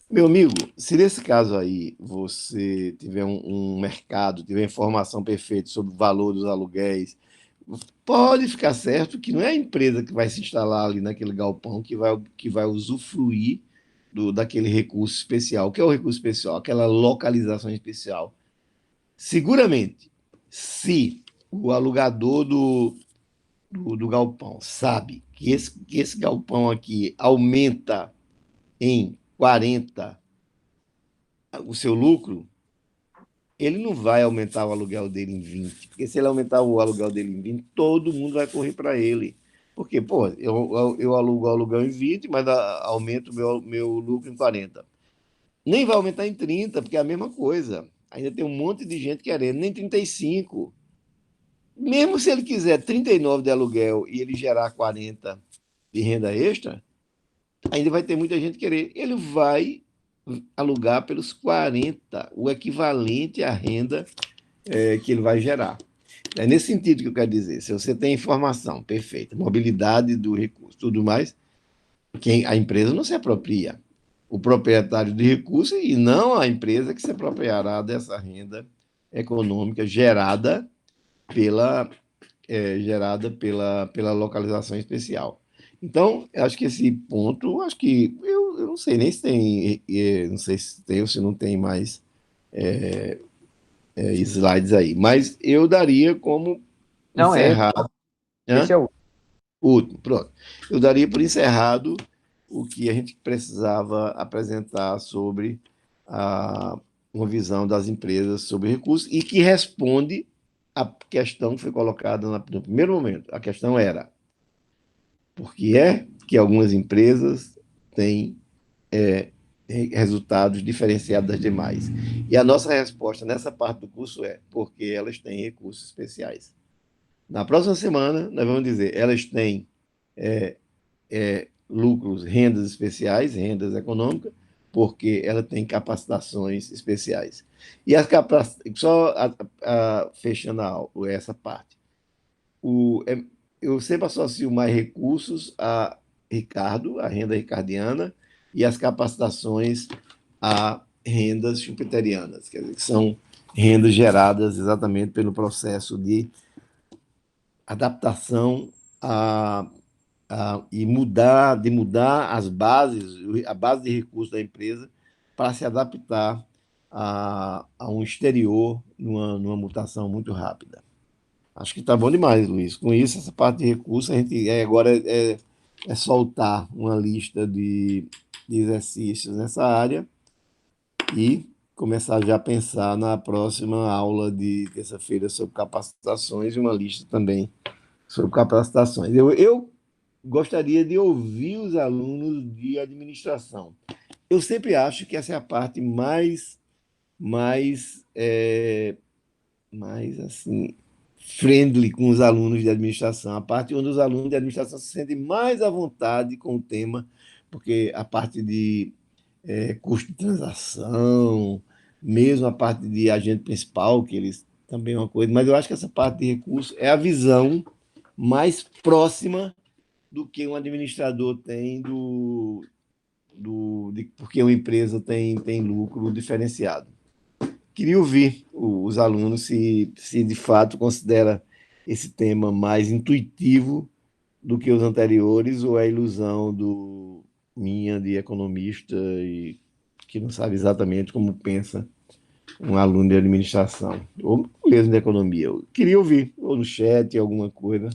Meu amigo, se nesse caso aí você tiver um mercado, tiver informação perfeita sobre o valor dos aluguéis, pode ficar certo que não é a empresa que vai se instalar ali naquele galpão que vai usufruir daquele recurso especial. O que é o recurso especial? Aquela localização especial. Seguramente, se o alugador do galpão sabe que esse galpão aqui aumenta em 40 o seu lucro, ele não vai aumentar o aluguel dele em 20, porque se ele aumentar o aluguel dele em 20, todo mundo vai correr para ele. Porque, pô, eu alugo o aluguel em 20, mas aumento o meu lucro em 40. Nem vai aumentar em 30, porque é a mesma coisa. Ainda tem um monte de gente querendo, nem 35. Mesmo se ele quiser 39 de aluguel e ele gerar 40 de renda extra, ainda vai ter muita gente querer. Ele vai alugar pelos 40, o equivalente à renda que ele vai gerar. É nesse sentido que eu quero dizer. Se você tem informação perfeita, mobilidade do recurso, tudo mais, a empresa não se apropria. O proprietário de recurso e não a empresa que se apropriará dessa renda econômica pela, pela localização especial. Então, eu acho que esse ponto, acho que eu não sei nem se tem, não sei se tem ou se não tem mais slides aí, mas eu daria como Não, encerrado, esse né? é o. Último, pronto. Eu daria por encerrado o que a gente precisava apresentar sobre uma visão das empresas sobre recursos e que responde à questão que foi colocada no primeiro momento. A questão era por que é que algumas empresas têm resultados diferenciados das demais. E a nossa resposta nessa parte do curso é porque elas têm recursos especiais. Na próxima semana, nós vamos dizer, elas têm lucros, rendas especiais, rendas econômicas, porque ela tem capacitações especiais. E as capacitações, só fechando essa parte, eu sempre associo mais recursos a Ricardo, a renda ricardiana, e as capacitações a rendas jupiterianas, quer dizer, que são rendas geradas exatamente pelo processo de adaptação de mudar a base de recursos da empresa para se adaptar a um exterior numa mutação muito rápida. Acho que está bom demais, Luiz. Com isso, essa parte de recursos, a gente agora é soltar uma lista de exercícios nessa área e começar já a pensar na próxima aula de terça-feira sobre capacitações e uma lista também sobre capacitações. Eu gostaria de ouvir os alunos de administração. Eu sempre acho que essa é a parte mais assim, friendly com os alunos de administração, a parte onde os alunos de administração se sentem mais à vontade com o tema, porque a parte de custo de transação, mesmo a parte de agente principal, que eles também é uma coisa, mas eu acho que essa parte de recurso é a visão mais próxima do que um administrador tem de porque uma empresa tem lucro diferenciado. Queria ouvir os alunos se de fato considera esse tema mais intuitivo do que os anteriores ou é ilusão minha de economista e que não sabe exatamente como pensa um aluno de administração ou mesmo de economia. Eu queria ouvir, ou no chat, alguma coisa.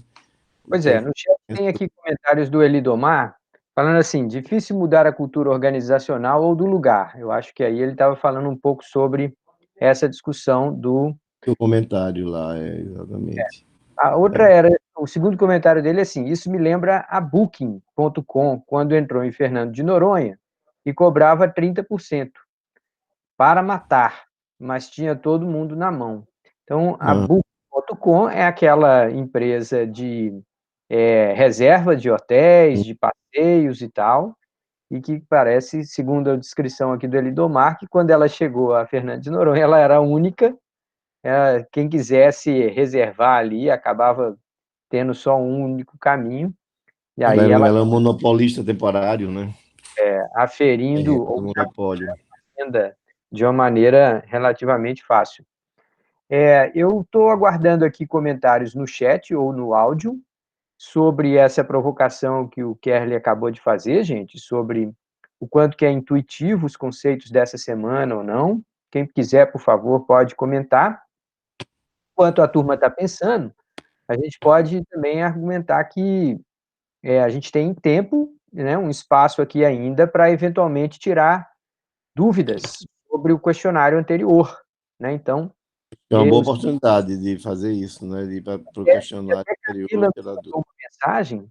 Pois é, no chat tem aqui comentários do Elidomar, falando assim, difícil mudar a cultura organizacional ou do lugar. Eu acho que aí ele estava falando um pouco sobre essa discussão do... O comentário lá, exatamente. A outra era, o segundo comentário dele é assim, isso me lembra a Booking.com, quando entrou em Fernando de Noronha e cobrava 30% para matar, mas tinha todo mundo na mão. Então, a Booking.com é aquela empresa de reserva de hotéis, de passeios e tal, e que parece, segundo a descrição aqui do Elidomar, que quando ela chegou a Fernando de Noronha, ela era a única, quem quisesse reservar ali acabava tendo só um único caminho, e aí ela Ela é um monopolista temporário, né? aferindo É ou um monopólio. venda de uma maneira relativamente fácil. Eu estou aguardando aqui comentários no chat ou no áudio sobre essa provocação que o Kerley acabou de fazer, gente, sobre o quanto que é intuitivo os conceitos dessa semana ou não. Quem quiser, por favor, pode comentar. Enquanto a turma está pensando, a gente pode também argumentar que a gente tem tempo, né, um espaço aqui ainda para eventualmente tirar dúvidas sobre o questionário anterior, né? Então, É uma boa oportunidade de fazer isso, né? De ir para o questionário anterior Camila e me pela dúvida. mandou uma mensagem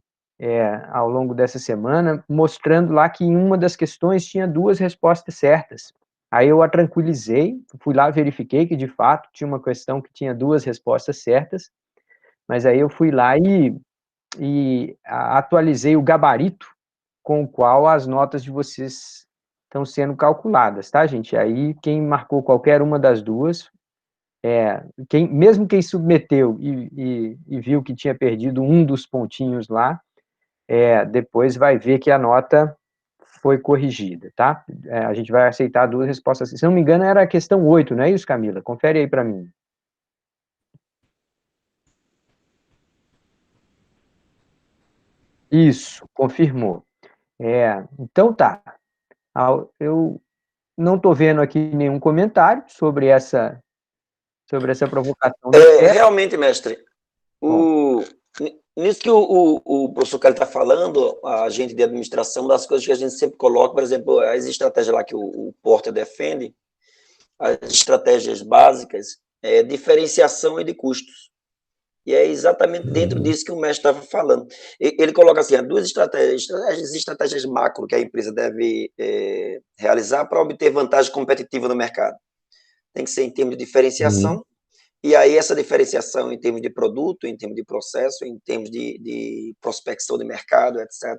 ao longo dessa semana, mostrando lá que em uma das questões tinha duas respostas certas. Aí eu a tranquilizei, fui lá, verifiquei que de fato tinha uma questão que tinha duas respostas certas, mas aí eu fui lá e atualizei o gabarito com o qual as notas de vocês estão sendo calculadas, tá, gente? Aí quem marcou qualquer uma das duas, mesmo quem submeteu e viu que tinha perdido um dos pontinhos lá, depois vai ver que a nota foi corrigida, tá? A gente vai aceitar duas respostas. Se não me engano, era a questão 8, não é isso, Camila? Confere aí para mim. Isso, confirmou. Então tá. Eu não estou vendo aqui nenhum comentário sobre essa provocação do chat. Realmente, mestre, Bom, nisso que o professor Kelly está falando, a gente de administração, das coisas que a gente sempre coloca, por exemplo, as estratégias lá que o Porter defende, as estratégias básicas, é diferenciação e de custos. E é exatamente dentro disso que o mestre estava falando. Ele coloca assim, duas estratégias macro que a empresa deve realizar para obter vantagem competitiva no mercado. Tem que ser em termos de diferenciação, e aí essa diferenciação em termos de produto, em termos de processo, em termos de prospecção de mercado, etc.,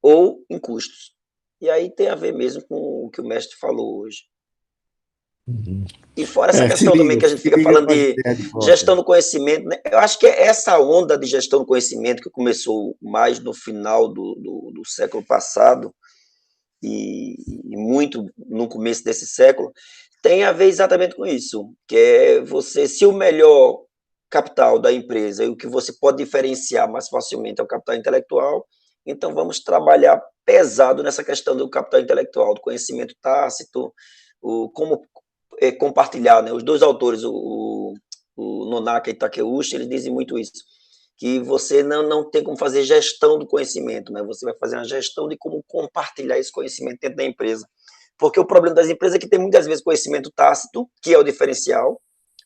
ou em custos. E aí tem a ver mesmo com o que o mestre falou hoje. E fora essa questão também que a gente fica falando de gestão do conhecimento, né? Eu acho que é essa onda de gestão do conhecimento que começou mais no final do século passado e muito no começo desse século, tem a ver exatamente com isso, que é você, se o melhor capital da empresa e o que você pode diferenciar mais facilmente é o capital intelectual, então vamos trabalhar pesado nessa questão do capital intelectual, do conhecimento tácito, como compartilhar, né? Os dois autores, o Nonaka e Takeuchi, eles dizem muito isso, que você não tem como fazer gestão do conhecimento, né? Você vai fazer uma gestão de como compartilhar esse conhecimento dentro da empresa. Porque o problema das empresas é que tem muitas vezes conhecimento tácito, que é o diferencial,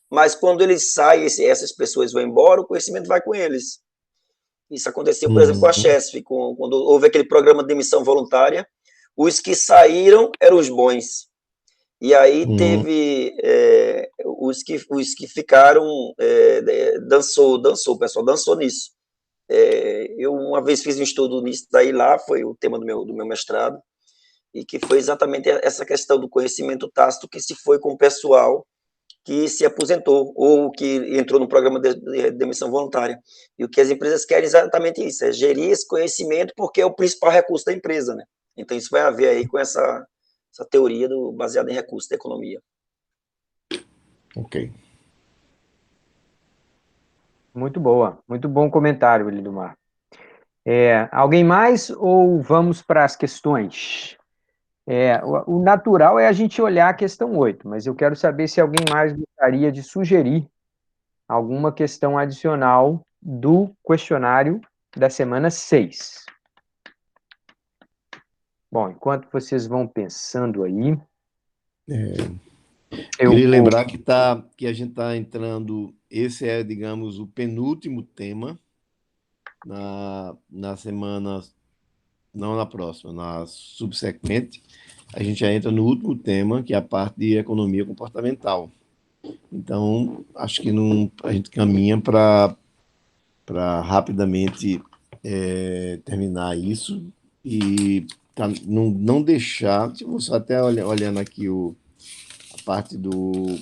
mas quando eles saem, essas pessoas vão embora, o conhecimento vai com eles. Isso aconteceu, por exemplo, com a Uhum. Chesf, quando houve aquele programa de demissão voluntária, os que saíram eram os bons. E aí Uhum. teve os que ficaram, o pessoal dançou nisso. Eu uma vez fiz um estudo nisso daí lá, foi o tema do meu mestrado, e que foi exatamente essa questão do conhecimento tácito que se foi com o pessoal que se aposentou ou que entrou no programa de demissão voluntária. E o que as empresas querem é exatamente isso, é gerir esse conhecimento porque é o principal recurso da empresa, né? Então isso vai haver aí com essa teoria baseada em recursos da economia. Ok. Muito boa, muito bom comentário, Lindomar. Alguém mais ou vamos para as questões? O natural é a gente olhar a questão 8, mas eu quero saber se alguém mais gostaria de sugerir alguma questão adicional do questionário da semana 6. Bom, enquanto vocês vão pensando aí, eu Queria vou. lembrar que a gente está entrando, esse é, digamos, o penúltimo tema na semana, não na próxima, na subsequente, a gente já entra no último tema, que é a parte de economia comportamental. Então, acho que não, a gente caminha para rapidamente terminar isso e não deixar, tipo, só até olhando aqui a parte do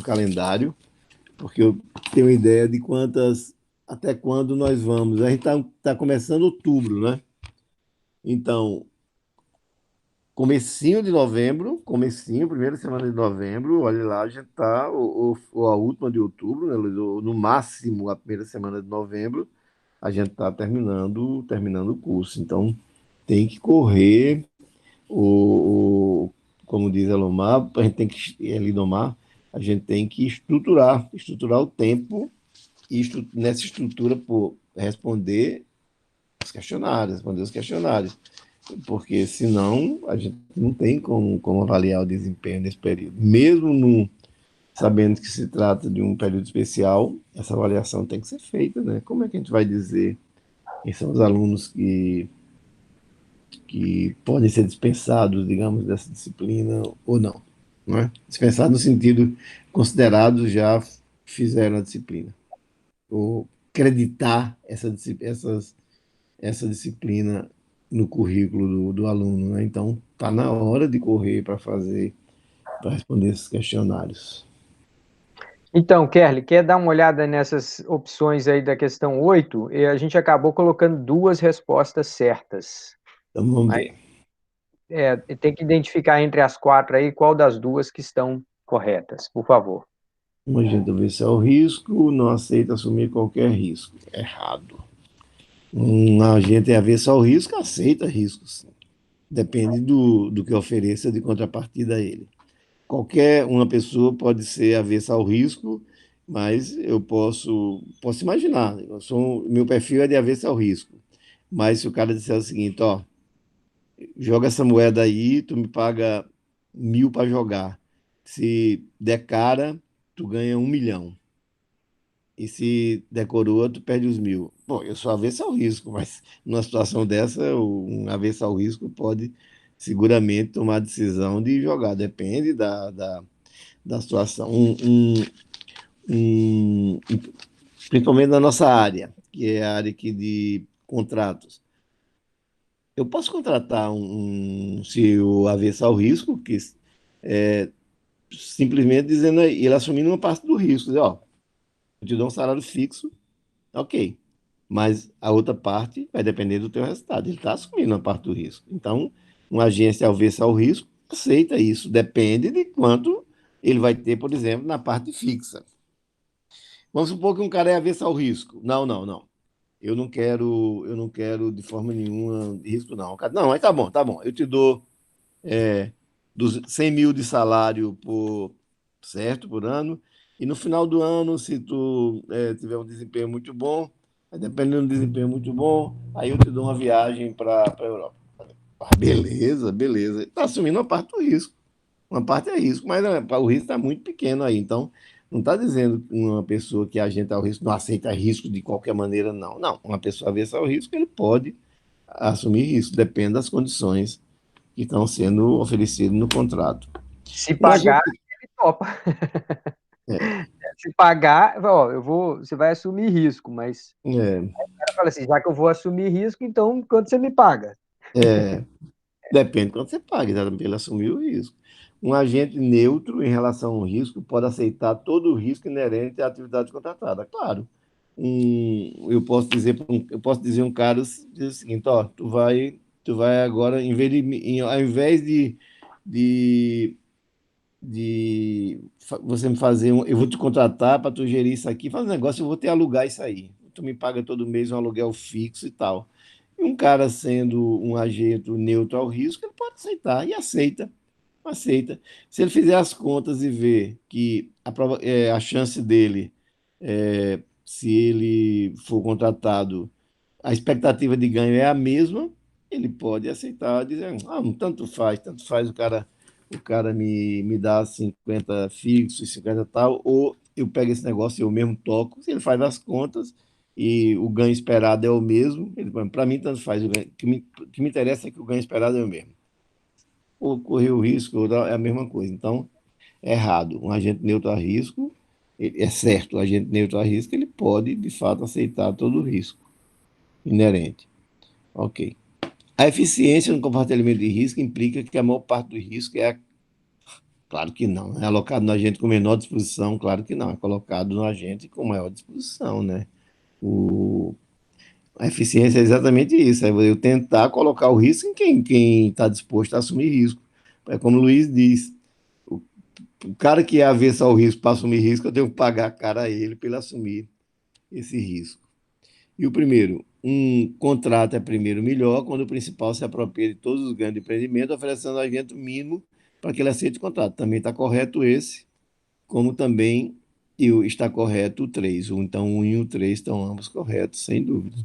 calendário, porque eu tenho ideia de até quando nós vamos. A gente tá começando outubro, né? Então, comecinho de novembro, comecinho, primeira semana de novembro, olha lá, a gente está, ou a última de outubro, né, Luiz? Ou no máximo a primeira semana de novembro, a gente está terminando o curso. Então, tem que correr, como diz Elomar, a gente tem que, Lidomar, a gente tem que estruturar o tempo e nessa estrutura, por responder os questionários, porque senão a gente não tem como avaliar o desempenho nesse período. Mesmo sabendo que se trata de um período especial, essa avaliação tem que ser feita, né? Como é que a gente vai dizer quem são os alunos que podem ser dispensados, digamos, dessa disciplina ou não? Não é? Dispensados no sentido considerados já fizeram a disciplina. Ou acreditar essa disciplina no currículo do aluno, né? Então, está na hora de correr para responder esses questionários. Então, Kerly, quer dar uma olhada nessas opções aí da questão 8? E a gente acabou colocando duas respostas certas. Então, vamos Mas ver. tem que identificar entre as quatro aí qual das duas que estão corretas, por favor. Um agente oficial risco não aceita assumir qualquer risco. Errado. Um agente avesso ao risco aceita riscos. Depende do que ofereça de contrapartida a ele. Qualquer uma pessoa pode ser avessa ao risco, mas eu posso imaginar. Meu perfil é de avesso ao risco. Mas se o cara disser o seguinte, ó, joga essa moeda aí, tu me paga 1.000 para jogar. Se der cara, tu ganha 1 milhão. E se der coroa, tu perde os 1.000. Bom, eu sou avesso ao risco, mas numa situação dessa, um avesso ao risco pode seguramente tomar a decisão de jogar. Depende da situação. Um- Principalmente na nossa área, que é a área aqui de contratos. Eu posso contratar um CEO avesso ao risco, que é, simplesmente dizendo aí, ele assumindo uma parte do risco, dizer, ó, eu te dou um salário fixo, ok, mas a outra parte vai depender do teu resultado. Ele está assumindo uma parte do risco. Então, uma agência avessa ao risco aceita isso, depende de quanto ele vai ter, por exemplo, na parte fixa. Vamos supor que um cara é avesso ao risco. Não, não, não. Eu não quero de forma nenhuma risco, não. Não, mas tá bom. Eu te dou dos 100 mil de salário certo, por ano, e no final do ano, se tu tiver um desempenho muito bom, dependendo do desempenho muito bom, aí eu te dou uma viagem para a Europa. Ah, beleza, beleza. Está assumindo uma parte do risco. Uma parte é risco, mas o risco está muito pequeno aí. Então, Não está dizendo que uma pessoa que é agente ao risco não aceita risco de qualquer maneira, não. Não, uma pessoa avessa ao risco, ele pode assumir risco, depende das condições que estão sendo oferecidas no contrato. Se Um pagar, agente, ele topa. é, Se pagar, ó, você vai assumir risco, mas é, o cara fala assim, já que eu vou assumir risco, então quanto você me paga? depende de quanto você paga, exatamente, ele assumiu o risco. Um agente neutro em relação ao risco pode aceitar todo o risco inerente à atividade contratada. Claro, eu posso dizer um cara diz o seguinte, ó, tu vai agora, ao invés de, você me fazer eu vou te contratar para tu gerir isso aqui, faz um negócio, eu vou te alugar isso aí. Tu me paga todo mês um aluguel fixo e tal. E um cara sendo um agente neutro ao risco, ele pode aceitar e aceita. Se ele fizer as contas e ver que a chance dele, se ele for contratado, a expectativa de ganho é a mesma, ele pode aceitar, dizer, tanto faz o cara me dá 50 fixos e 50 tal, ou eu pego esse negócio e eu mesmo toco. Se ele faz as contas e o ganho esperado é o mesmo, para mim tanto faz, o que me interessa é que o ganho esperado é o mesmo. Ou correr o risco, ou é a mesma coisa. Então, é errado. Um agente neutro a risco, é certo, o agente neutro a risco, ele pode, de fato, aceitar todo o risco inerente. Ok. A eficiência no compartilhamento de risco implica que a maior parte do risco claro que não, é alocado no agente com menor disposição, claro que não, é colocado no agente com maior disposição, né? O, a eficiência é exatamente isso, é eu tentar colocar o risco em quem está disposto a assumir risco. É como o Luiz diz, o cara que é avesso ao risco para assumir risco, eu tenho que pagar a cara a ele para ele assumir esse risco. E o primeiro, um contrato é primeiro melhor quando o principal se apropria de todos os ganhos de empreendimento, oferecendo ao agente o mínimo para que ele aceite o contrato. Também está correto esse, como também está correto o 3. Então, o 1 e o 3 estão ambos corretos, sem dúvida.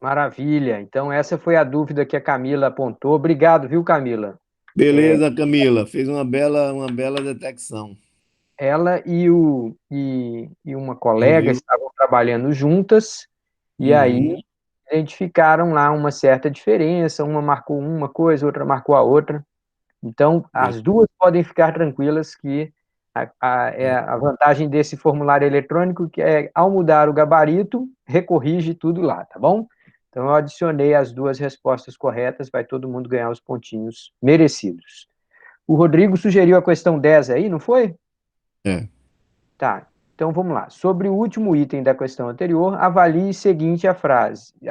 Maravilha. Então, essa foi a dúvida que a Camila apontou. Obrigado, viu, Camila? Beleza, Camila, fez uma bela detecção. Ela e uma colega Ouviu? estavam trabalhando juntas, e aí Uhum. identificaram lá uma certa diferença. Uma marcou uma coisa, outra marcou a outra. Então, as duas podem ficar tranquilas que a vantagem desse formulário eletrônico que é, ao mudar o gabarito, recorrige tudo lá, tá bom? Então, eu adicionei as duas respostas corretas, vai todo mundo ganhar os pontinhos merecidos. O Rodrigo sugeriu a questão 10 aí, não foi? É. Tá, então vamos lá. Sobre o último item da questão anterior, avalie a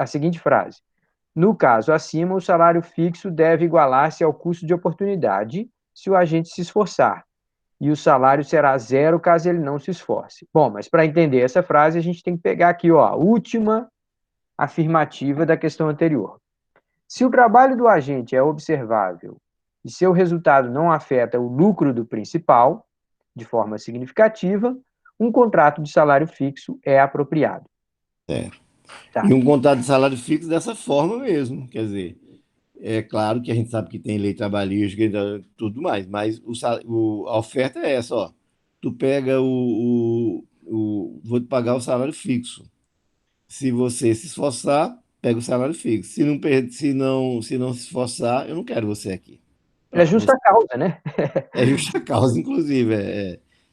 seguinte frase. No caso acima, o salário fixo deve igualar-se ao custo de oportunidade se o agente se esforçar, e o salário será zero caso ele não se esforce. Bom, mas para entender essa frase, a gente tem que pegar aqui, ó, a última afirmativa da questão anterior. Se o trabalho do agente é observável e seu resultado não afeta o lucro do principal, de forma significativa, um contrato de salário fixo é apropriado. É. E Tá. um contrato de salário fixo dessa forma mesmo, quer dizer, é claro que a gente sabe que tem lei trabalhista e tudo mais, mas a oferta é essa, ó. Tu pega vou te pagar o salário fixo. Se você se esforçar, pega o salário fixo. Se não se esforçar, eu não quero você aqui. É Pronto, justa causa, né? é justa causa, inclusive.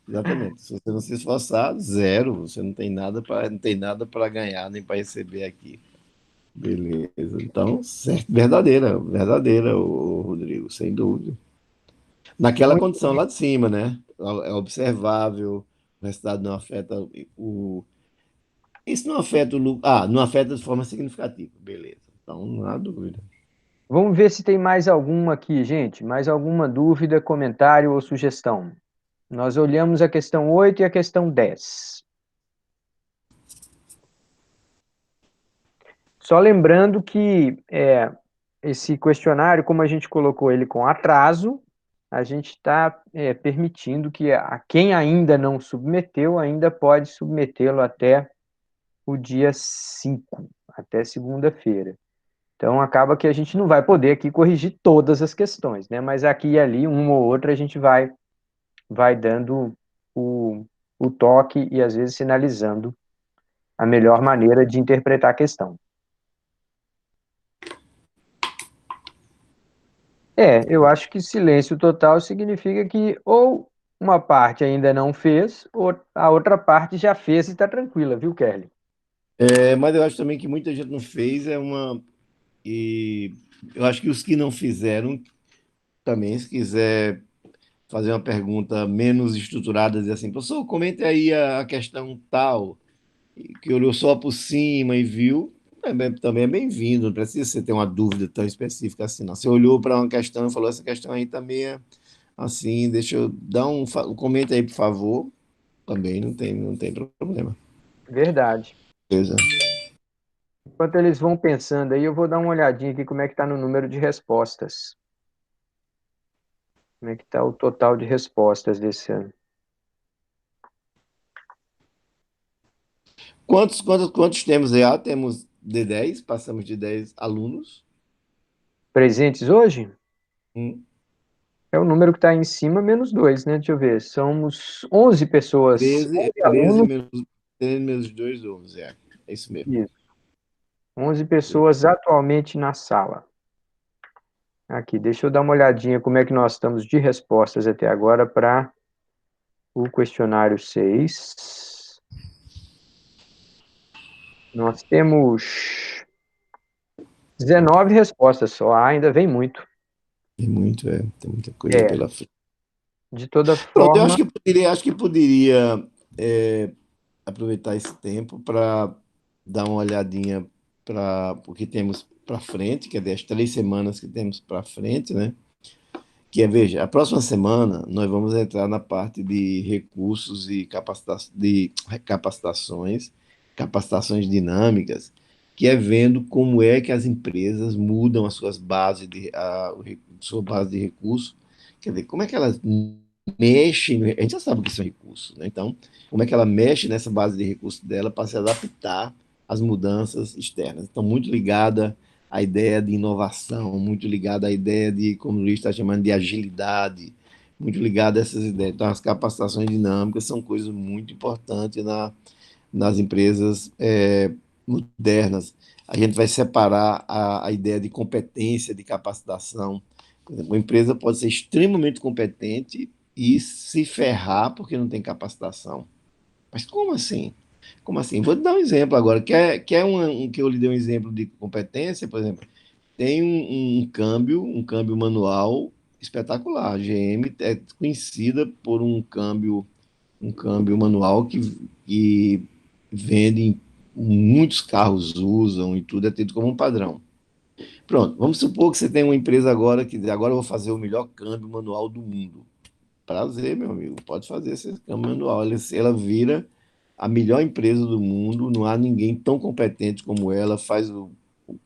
Exatamente. Se você não se esforçar, zero. Você não tem nada para ganhar nem para receber aqui. Beleza. Então, certo, verdadeira, Rodrigo, sem dúvida. Naquela Muito. condição lá de cima, né? É observável, o resultado não afeta o. Isso não afeta o lucro. Ah, não afeta de forma significativa. Beleza. Então, não há dúvida. Vamos ver se tem mais alguma aqui, gente. Mais alguma dúvida, comentário ou sugestão? Nós olhamos a questão 8 e a questão 10. Só lembrando que esse questionário, como a gente colocou ele com atraso, a gente está permitindo que a quem ainda não submeteu, ainda pode submetê-lo até o dia 5, até segunda-feira. Então, acaba que a gente não vai poder aqui corrigir todas as questões, né? Mas aqui e ali, uma ou outra, a gente vai dando o toque e, às vezes, sinalizando a melhor maneira de interpretar a questão. Eu acho que silêncio total significa que ou uma parte ainda não fez, ou a outra parte já fez e está tranquila, viu, Kelly? Mas eu acho também que muita gente não fez, e eu acho que os que não fizeram também, se quiser fazer uma pergunta menos estruturada, dizer assim, professor, comente aí a questão tal, que olhou só por cima e viu, também é bem-vindo, não precisa você ter uma dúvida tão específica assim, não. Você olhou para uma questão e falou, essa questão aí também é assim, deixa eu dar comente aí, por favor, também não tem problema. Verdade. Beleza. Enquanto eles vão pensando aí, eu vou dar uma olhadinha aqui como é que está no número de respostas. Como é que está o total de respostas desse ano? Quantos temos já? Temos de 10, passamos de 10 alunos. Presentes hoje? Hum. É o número que está em cima, menos 2, né? Deixa eu ver. Somos 11 pessoas, 13, 11 13 alunos. menos, 13 menos 2, 11, é isso mesmo. Isso. 11 pessoas atualmente na sala. Aqui, deixa eu dar uma olhadinha como é que nós estamos de respostas até agora para o questionário 6. Nós temos 19 respostas só, ainda vem muito. Tem muita coisa É, pela frente. de toda Pronto, eu forma, acho que poderia aproveitar esse tempo para dar uma olhadinha para o que temos para frente, quer dizer, as 3 semanas que temos para frente, né? Veja, a próxima semana nós vamos entrar na parte de recursos e capacitações dinâmicas, que é vendo como é que as empresas mudam as suas bases sua base de recursos, quer dizer, como é que elas mexem, a gente já sabe o que são recursos, né? Então, como é que ela mexe nessa base de recursos dela para se adaptar às mudanças externas. Então, muito ligada a ideia de inovação, muito ligada à ideia de, como o Luiz está chamando, de agilidade, muito ligada a essas ideias. Então, as capacitações dinâmicas são coisas muito importantes nas empresas modernas. A gente vai separar a ideia de competência, de capacitação. Por exemplo, uma empresa pode ser extremamente competente e se ferrar porque não tem capacitação. Mas como assim? Como assim? Vou te dar um exemplo agora. Que eu lhe dei um exemplo de competência, por exemplo, tem um câmbio manual espetacular. A GM é conhecida por um câmbio manual que vende, muitos carros usam e tudo, é tido como um padrão. Pronto, vamos supor que você tem uma empresa agora que diz, agora eu vou fazer o melhor câmbio manual do mundo. Prazer, meu amigo, pode fazer esse câmbio manual. Ela vira a melhor empresa do mundo, não há ninguém tão competente como ela, faz o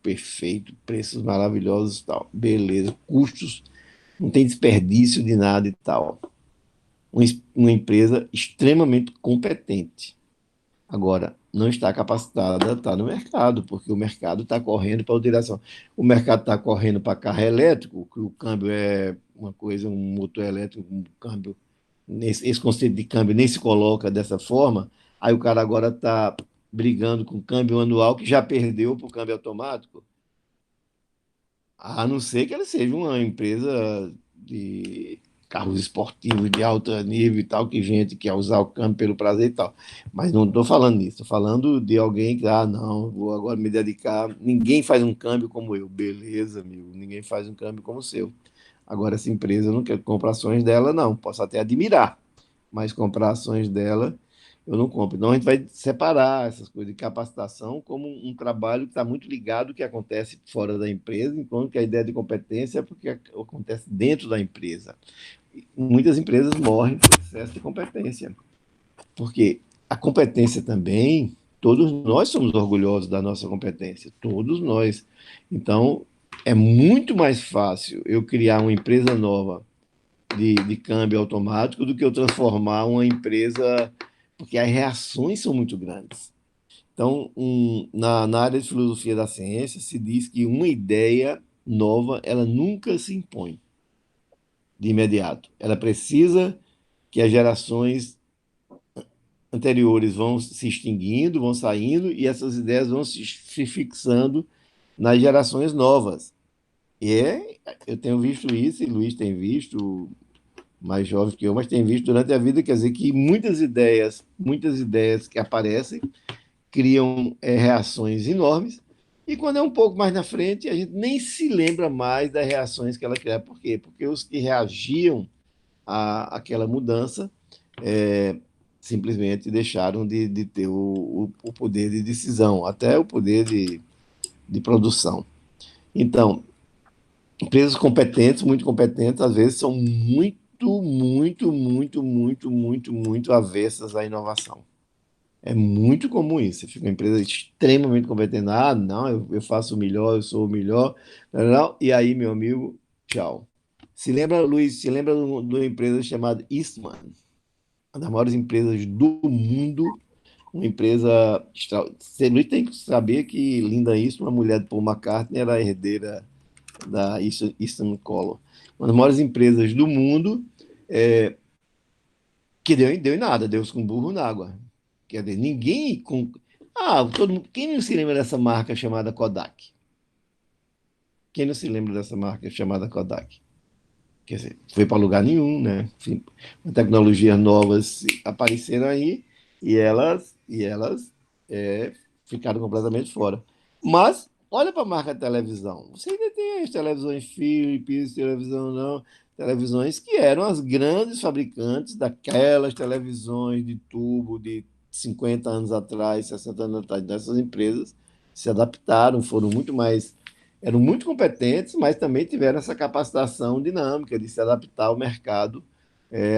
perfeito, preços maravilhosos e tal. Beleza, custos, não tem desperdício de nada e tal. Uma empresa extremamente competente. Agora, não está capacitada, está no mercado, porque o mercado está correndo para a direção. O mercado está correndo para carro elétrico, que o câmbio é uma coisa, um motor elétrico, um câmbio, esse conceito de câmbio nem se coloca dessa forma. Aí o cara agora está brigando com o câmbio manual, que já perdeu para o câmbio automático, a não ser que ela seja uma empresa de carros esportivos de alto nível e tal, que gente quer usar o câmbio pelo prazer e tal. Mas não estou falando nisso, estou falando de alguém que, não, vou agora me dedicar. Ninguém faz um câmbio como eu. Beleza, amigo, ninguém faz um câmbio como o seu. Agora, essa empresa, eu não quero comprar ações dela, não. Posso até admirar, mas comprar ações dela eu não compro. Então, a gente vai separar essas coisas de capacitação como um trabalho que está muito ligado ao que acontece fora da empresa, enquanto que a ideia de competência é porque acontece dentro da empresa. Muitas empresas morrem por excesso de competência, porque a competência também, todos nós somos orgulhosos da nossa competência, todos nós. Então, é muito mais fácil eu criar uma empresa nova de câmbio automático do que eu transformar uma empresa, porque as reações são muito grandes. Então, na área de filosofia da ciência, se diz que uma ideia nova, ela nunca se impõe de imediato. Ela precisa que as gerações anteriores vão se extinguindo, vão saindo, e essas ideias vão se fixando nas gerações novas. Eu tenho visto isso, e Luiz tem visto, mais jovem que eu, mas tem visto durante a vida, quer dizer, que muitas ideias que aparecem criam reações enormes, e quando é um pouco mais na frente, a gente nem se lembra mais das reações que ela cria. Por quê? Porque os que reagiam àquela mudança é, simplesmente deixaram de ter o poder de decisão, até o poder de produção. Então, empresas competentes, muito competentes, às vezes são muito avessas à inovação. É muito comum isso. Você fica uma empresa extremamente competente. Ah, não, eu faço o melhor, eu sou o melhor. Não, não, não. E aí, meu amigo, tchau. Se lembra, Luiz, se lembra de uma empresa chamada Eastman, uma das maiores empresas do mundo, uma empresa. Você Luiz tem que saber que Linda Eastman, a mulher de Paul McCartney, era a herdeira da Eastman Collor. Uma das maiores empresas do mundo, é, que deu em nada, deu com burro na água. Quer dizer, ninguém. Quem não se lembra dessa marca chamada Kodak? Quem não se lembra dessa marca chamada Kodak? Quer dizer, foi para lugar nenhum, né? Enfim, tecnologias novas apareceram aí e elas ficaram completamente fora. Mas olha para a marca televisão. Você ainda tem as televisões Philips, televisão não, televisões que eram as grandes fabricantes daquelas televisões de tubo de 50 anos atrás, 60 anos atrás. Dessas empresas se adaptaram, foram muito mais eram muito competentes, mas também tiveram essa capacitação dinâmica de se adaptar ao mercado,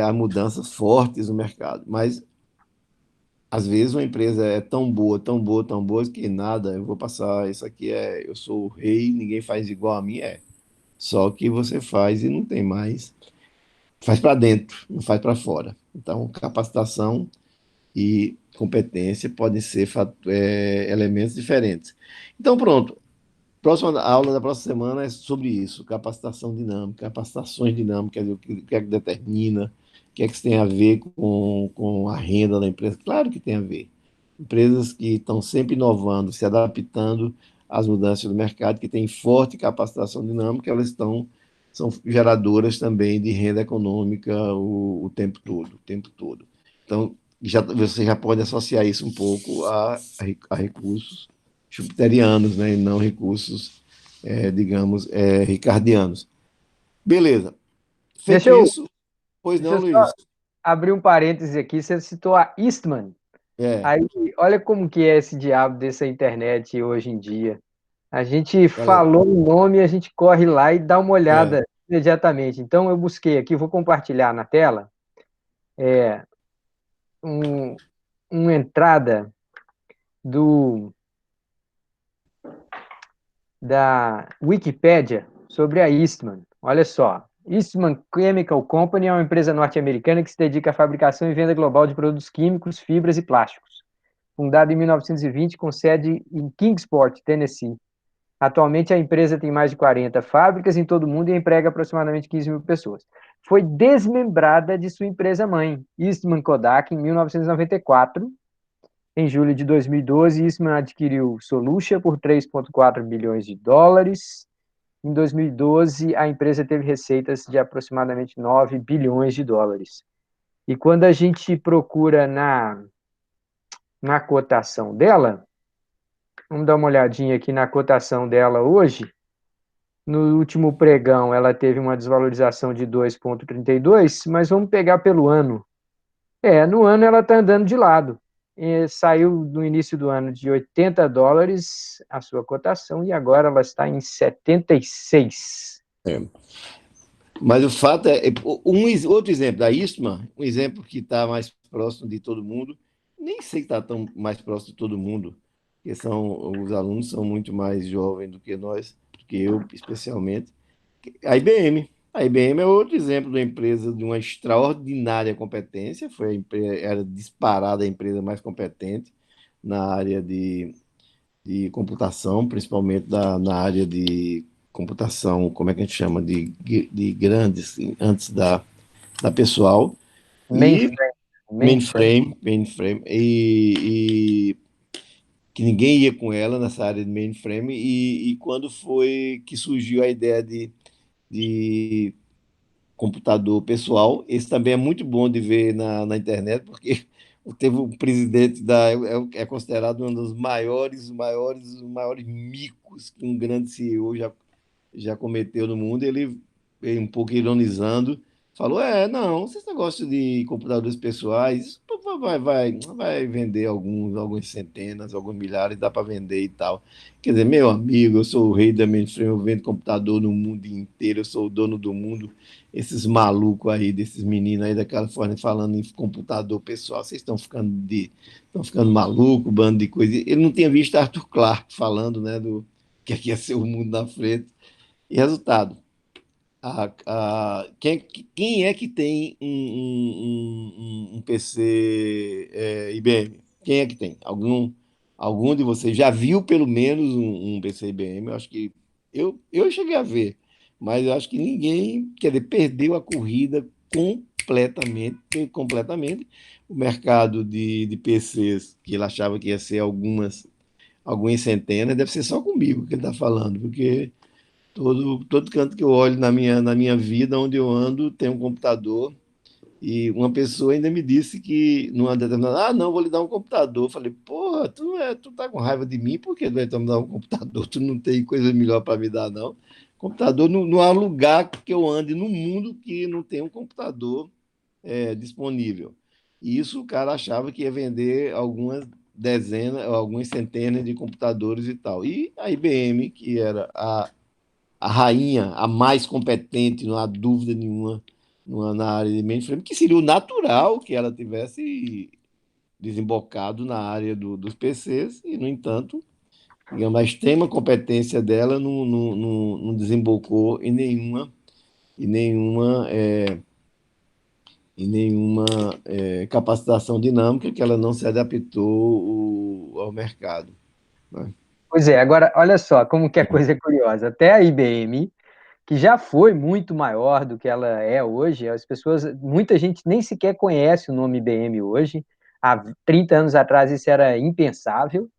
a mudanças fortes no mercado. Mas, às vezes, uma empresa é tão boa, tão boa, tão boa, que nada, eu vou passar, isso aqui eu sou o rei, ninguém faz igual a mim, Só que você faz e não tem mais. Faz para dentro, não faz para fora. Então, capacitação e competência podem ser elementos diferentes. Então, pronto. A aula da próxima semana é sobre isso, capacitação dinâmica, capacitações dinâmicas, o que é que determina, o que é que isso tem a ver com a renda da empresa. Claro que tem a ver. Empresas que estão sempre inovando, se adaptando às mudanças do mercado, que têm forte capacitação dinâmica, são geradoras também de renda econômica o tempo todo, o tempo todo. Então, você já pode associar isso um pouco a recursos jupiterianos, né, e não recursos, digamos, ricardianos. Beleza. Deixa Feito eu, isso, pois deixa não, eu só Luiz? abrir um parêntese aqui. Você citou a Eastman. É, Aí, olha como que é esse diabo dessa internet hoje em dia. A gente ela, falou o nome, a gente corre lá e dá uma é, olhada imediatamente. Então, eu busquei aqui, vou compartilhar na tela, um, uma entrada do, da Wikipédia sobre a Eastman. Olha só. Eastman Chemical Company é uma empresa norte-americana que se dedica à fabricação e venda global de produtos químicos, fibras e plásticos. Fundada em 1920, com sede em Kingsport, Tennessee. Atualmente, a empresa tem mais de 40 fábricas em todo o mundo e emprega aproximadamente 15 mil pessoas. Foi desmembrada de sua empresa mãe, Eastman Kodak, em 1994. Em julho de 2012, Eastman adquiriu Solutia por 3,4 bilhões de dólares. Em 2012, a empresa teve receitas de aproximadamente 9 bilhões de dólares. E quando a gente procura na cotação dela, vamos dar uma olhadinha aqui na cotação dela hoje. No último pregão, ela teve uma desvalorização de 2,32, mas vamos pegar pelo ano. No ano ela está andando de lado. Saiu no início do ano de 80 dólares a sua cotação e agora ela está em 76. é. Mas o fato outro exemplo da Eastman, um exemplo que está mais próximo de todo mundo, nem sei que está tão mais próximo de todo mundo, porque os alunos são muito mais jovens do que nós, do que eu, especialmente. A IBM. A IBM é outro exemplo de uma empresa de uma extraordinária competência, era disparada a empresa mais competente na área de computação, principalmente na área de computação, como é que a gente chama, de grandes, antes da pessoal. E Mainframe. mainframe, e que ninguém ia com ela nessa área de mainframe, e quando foi que surgiu a ideia de computador pessoal. Esse também é muito bom de ver na internet, porque teve um presidente é considerado um dos maiores micos que um grande CEO já cometeu no mundo. Ele veio um pouco ironizando, falou: não, esse negócio de computadores pessoais, isso vai vender algumas centenas, alguns milhares, dá para vender e tal. Quer dizer, meu amigo, eu sou o rei da mainframe, eu vendo computador no mundo inteiro, eu sou o dono do mundo. Esses malucos aí, desses meninos aí da Califórnia falando em computador pessoal, vocês estão ficando maluco, bando de coisa. Ele não tinha visto Arthur Clarke falando, né, do que aqui ia ser o mundo na frente. E resultado, quem é que tem um PC IBM? Quem é que tem? Algum de vocês já viu pelo menos um PC IBM? Eu acho que eu cheguei a ver, mas eu acho que ninguém, quer dizer, perdeu a corrida completamente. O mercado de PCs, que ele achava que ia ser algumas centenas, deve ser só comigo que ele está falando, porque todo canto que eu olho na minha vida, onde eu ando, tem um computador. E uma pessoa ainda me disse que, numa determinada, não, vou lhe dar um computador. Eu falei: porra, tu tá com raiva de mim, por que tu vai me dar um computador? Tu não tem coisa melhor para me dar, não. Computador, não há lugar que eu ande no mundo que não tenha um computador disponível. E isso o cara achava que ia vender algumas dezenas, algumas centenas de computadores e tal. E a IBM, que era a rainha, a mais competente, não há dúvida nenhuma, na área de mainframe, que seria o natural que ela tivesse desembocado na área dos PCs, e, no entanto, digamos, a extrema competência dela não desembocou em nenhuma capacitação dinâmica, que ela não se adaptou ao mercado, né? Pois é, agora olha só como que a coisa é curiosa. Até a IBM, que já foi muito maior do que ela é hoje, muita gente nem sequer conhece o nome IBM hoje. Há 30 anos atrás isso era impensável,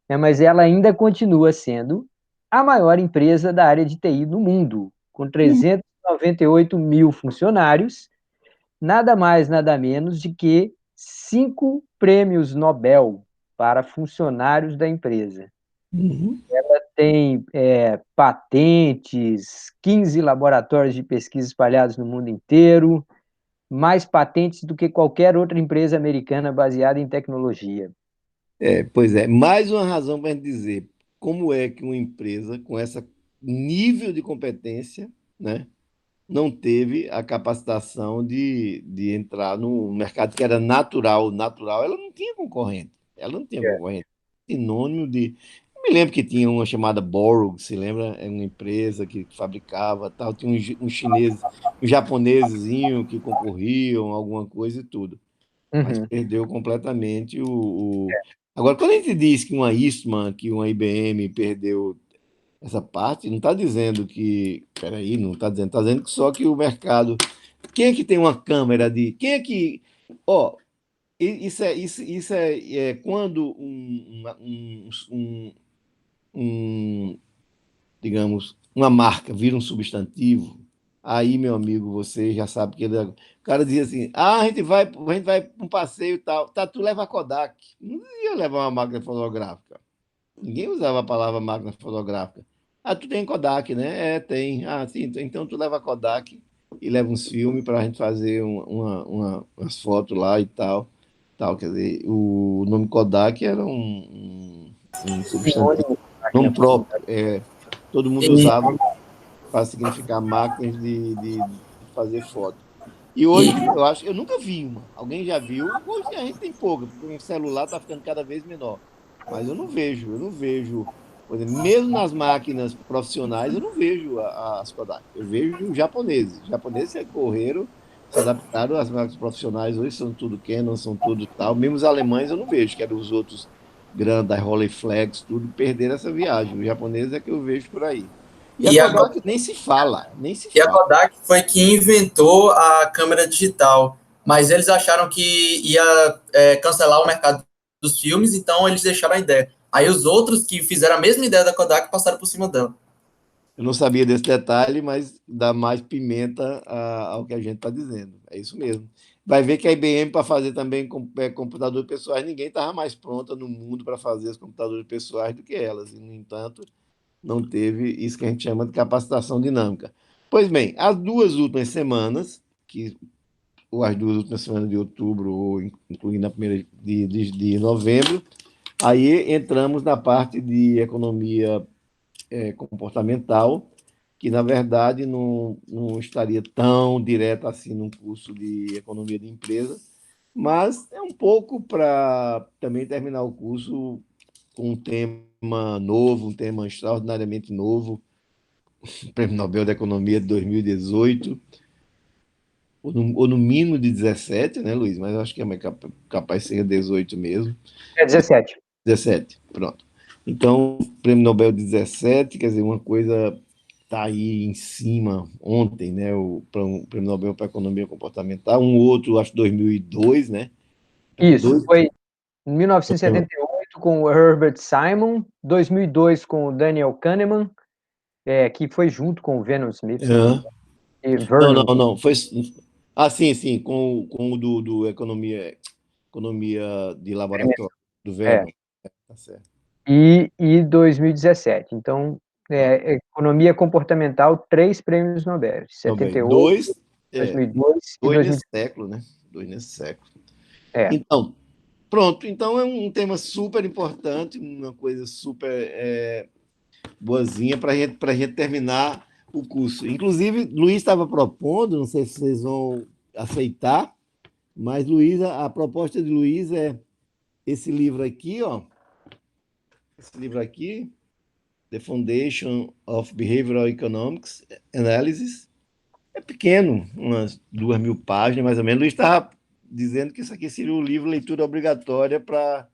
né? Mas ela ainda continua sendo a maior empresa da área de TI no mundo, com 398 mil funcionários, nada mais, nada menos de que 5 prêmios Nobel para funcionários da empresa. Uhum. Tem patentes, 15 laboratórios de pesquisa espalhados no mundo inteiro, mais patentes do que qualquer outra empresa americana baseada em tecnologia. Pois é, mais uma razão para a gente dizer como é que uma empresa com esse nível de competência, né, não teve a capacitação de entrar no mercado que era natural. Natural, ela não tinha concorrente. Ela não tinha concorrente. Sinônimo de. Eu me lembro que tinha uma chamada Borog, se lembra? É uma empresa que fabricava tal. Tinha uns chineses, uns japonesezinho que concorriam, alguma coisa e tudo. Mas Uhum. perdeu completamente o. Agora, quando a gente diz que uma Eastman, que uma IBM perdeu essa parte, não está dizendo que. Peraí, não está dizendo que só que o mercado. Quem é que tem uma câmera de. Quem é que. Ó, isso é quando digamos, uma marca vira um substantivo. Aí, meu amigo, você já sabe que o cara dizia assim: a gente vai para um passeio e tal. Tá, tu leva a Kodak. Não ia levar uma máquina fotográfica. Ninguém usava a palavra máquina fotográfica. Ah, tu tem Kodak, né? Tem. Ah, sim, então tu leva a Kodak e leva uns filmes para a gente fazer umas fotos lá e tal. Quer dizer, o nome Kodak era um substantivo, Sinônimo de máquina nome fotográfica. próprio. Todo mundo usava para significar máquinas de fazer foto. E E, hoje, eu nunca vi uma. Alguém já viu? Hoje a gente tem pouca, porque o celular está ficando cada vez menor. Mas eu não vejo, por exemplo, mesmo nas máquinas profissionais, eu não vejo as Kodak. Eu vejo os japoneses. Os japoneses que correram, se adaptaram às máquinas profissionais, hoje são tudo Canon, são tudo tal. Mesmo os alemães eu não vejo, que eram os outros grandes, a Rolleiflex, tudo, perderam essa viagem. Os japoneses é que eu vejo por aí. E a e, a, Kodak nem se fala, nem se e a fala. Kodak foi que inventou a câmera digital. mas eles acharam que ia cancelar o mercado dos filmes, então eles deixaram a ideia. Aí os outros que fizeram a mesma ideia da Kodak passaram por cima dela. Eu não sabia desse detalhe, mas dá mais pimenta ao que a gente está dizendo. É isso mesmo. Vai ver que a IBM, para fazer também computadores pessoais, ninguém estava mais pronta no mundo para fazer os computadores pessoais do que elas. E, no entanto, não teve isso que a gente chama de capacitação dinâmica. Pois bem, as duas últimas semanas, ou as duas últimas semanas de outubro, ou incluindo a primeira de novembro, aí entramos na parte de economia comportamental, que, na verdade, não estaria tão direto assim num curso de economia de empresa, mas é um pouco para também terminar o curso com um tema novo, um tema extraordinariamente novo, o Prêmio Nobel da Economia de 2018, ou no mínimo de 17, né, Luiz? Mas eu acho que é capaz de ser 18 mesmo. É 17. 17, pronto. Então, Prêmio Nobel 17, quer dizer, uma coisa está aí em cima ontem, né? O Prêmio Nobel para Economia Comportamental, um outro, acho 2002, né? Isso, foi em 1978 com o Herbert Simon, 2002 com o Daniel Kahneman, que foi junto com o Vernon Smith, e Vernon. Não. Foi, sim, com o do economia de laboratório, do Vernon. Tá certo. E 2017. Então, economia comportamental, 3 prêmios Nobel, 78, 2002 e 2017. Nesse século, né? 2 nesse século. Então, pronto. Então, é um tema super importante, uma coisa super boazinha para a gente terminar o curso. Inclusive, Luiz estava propondo, não sei se vocês vão aceitar, mas a proposta de Luiz é esse livro aqui, ó. Esse livro aqui, The Foundation of Behavioral Economics Analysis. É pequeno, umas 2.000 páginas, mais ou menos. Luiz estava dizendo que isso aqui seria o livro leitura obrigatória para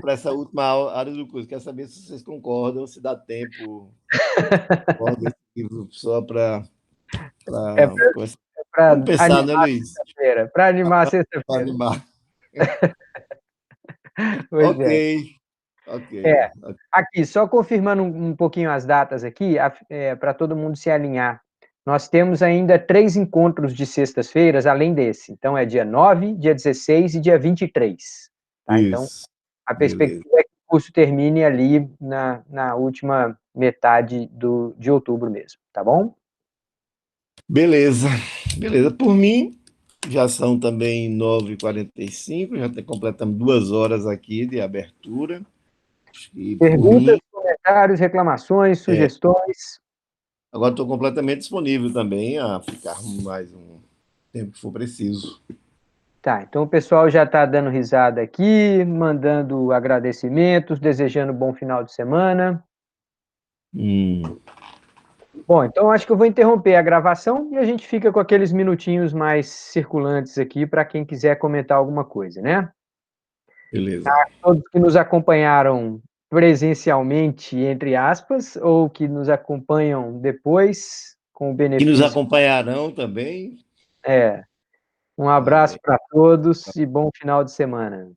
essa última área do curso. Quero saber se vocês concordam, se dá tempo desse livro só para vamos pensar, né, Luiz? Para animar a sexta-feira. Para animar. Ok. Ok. Aqui, só confirmando um pouquinho as datas aqui, para todo mundo se alinhar. Nós temos ainda 3 encontros de sextas-feiras, além desse. Então, é dia 9, dia 16 e dia 23. Tá? Então, a perspectiva é que o curso termine ali na última metade de outubro mesmo, tá bom? Beleza. Por mim, já são também 9h45, já completamos 2 horas aqui de abertura. Perguntas, comentários, reclamações, sugestões. Agora estou completamente disponível também a ficar mais um tempo que for preciso. Tá, então o pessoal já está dando risada aqui, mandando agradecimentos, desejando bom final de semana. Bom, então acho que eu vou interromper a gravação e a gente fica com aqueles minutinhos mais circulantes aqui para quem quiser comentar alguma coisa, né? Beleza. A todos que nos acompanharam presencialmente, entre aspas, ou que nos acompanham depois, com o benefício. Que nos acompanharão também. Um abraço para todos e bom final de semana.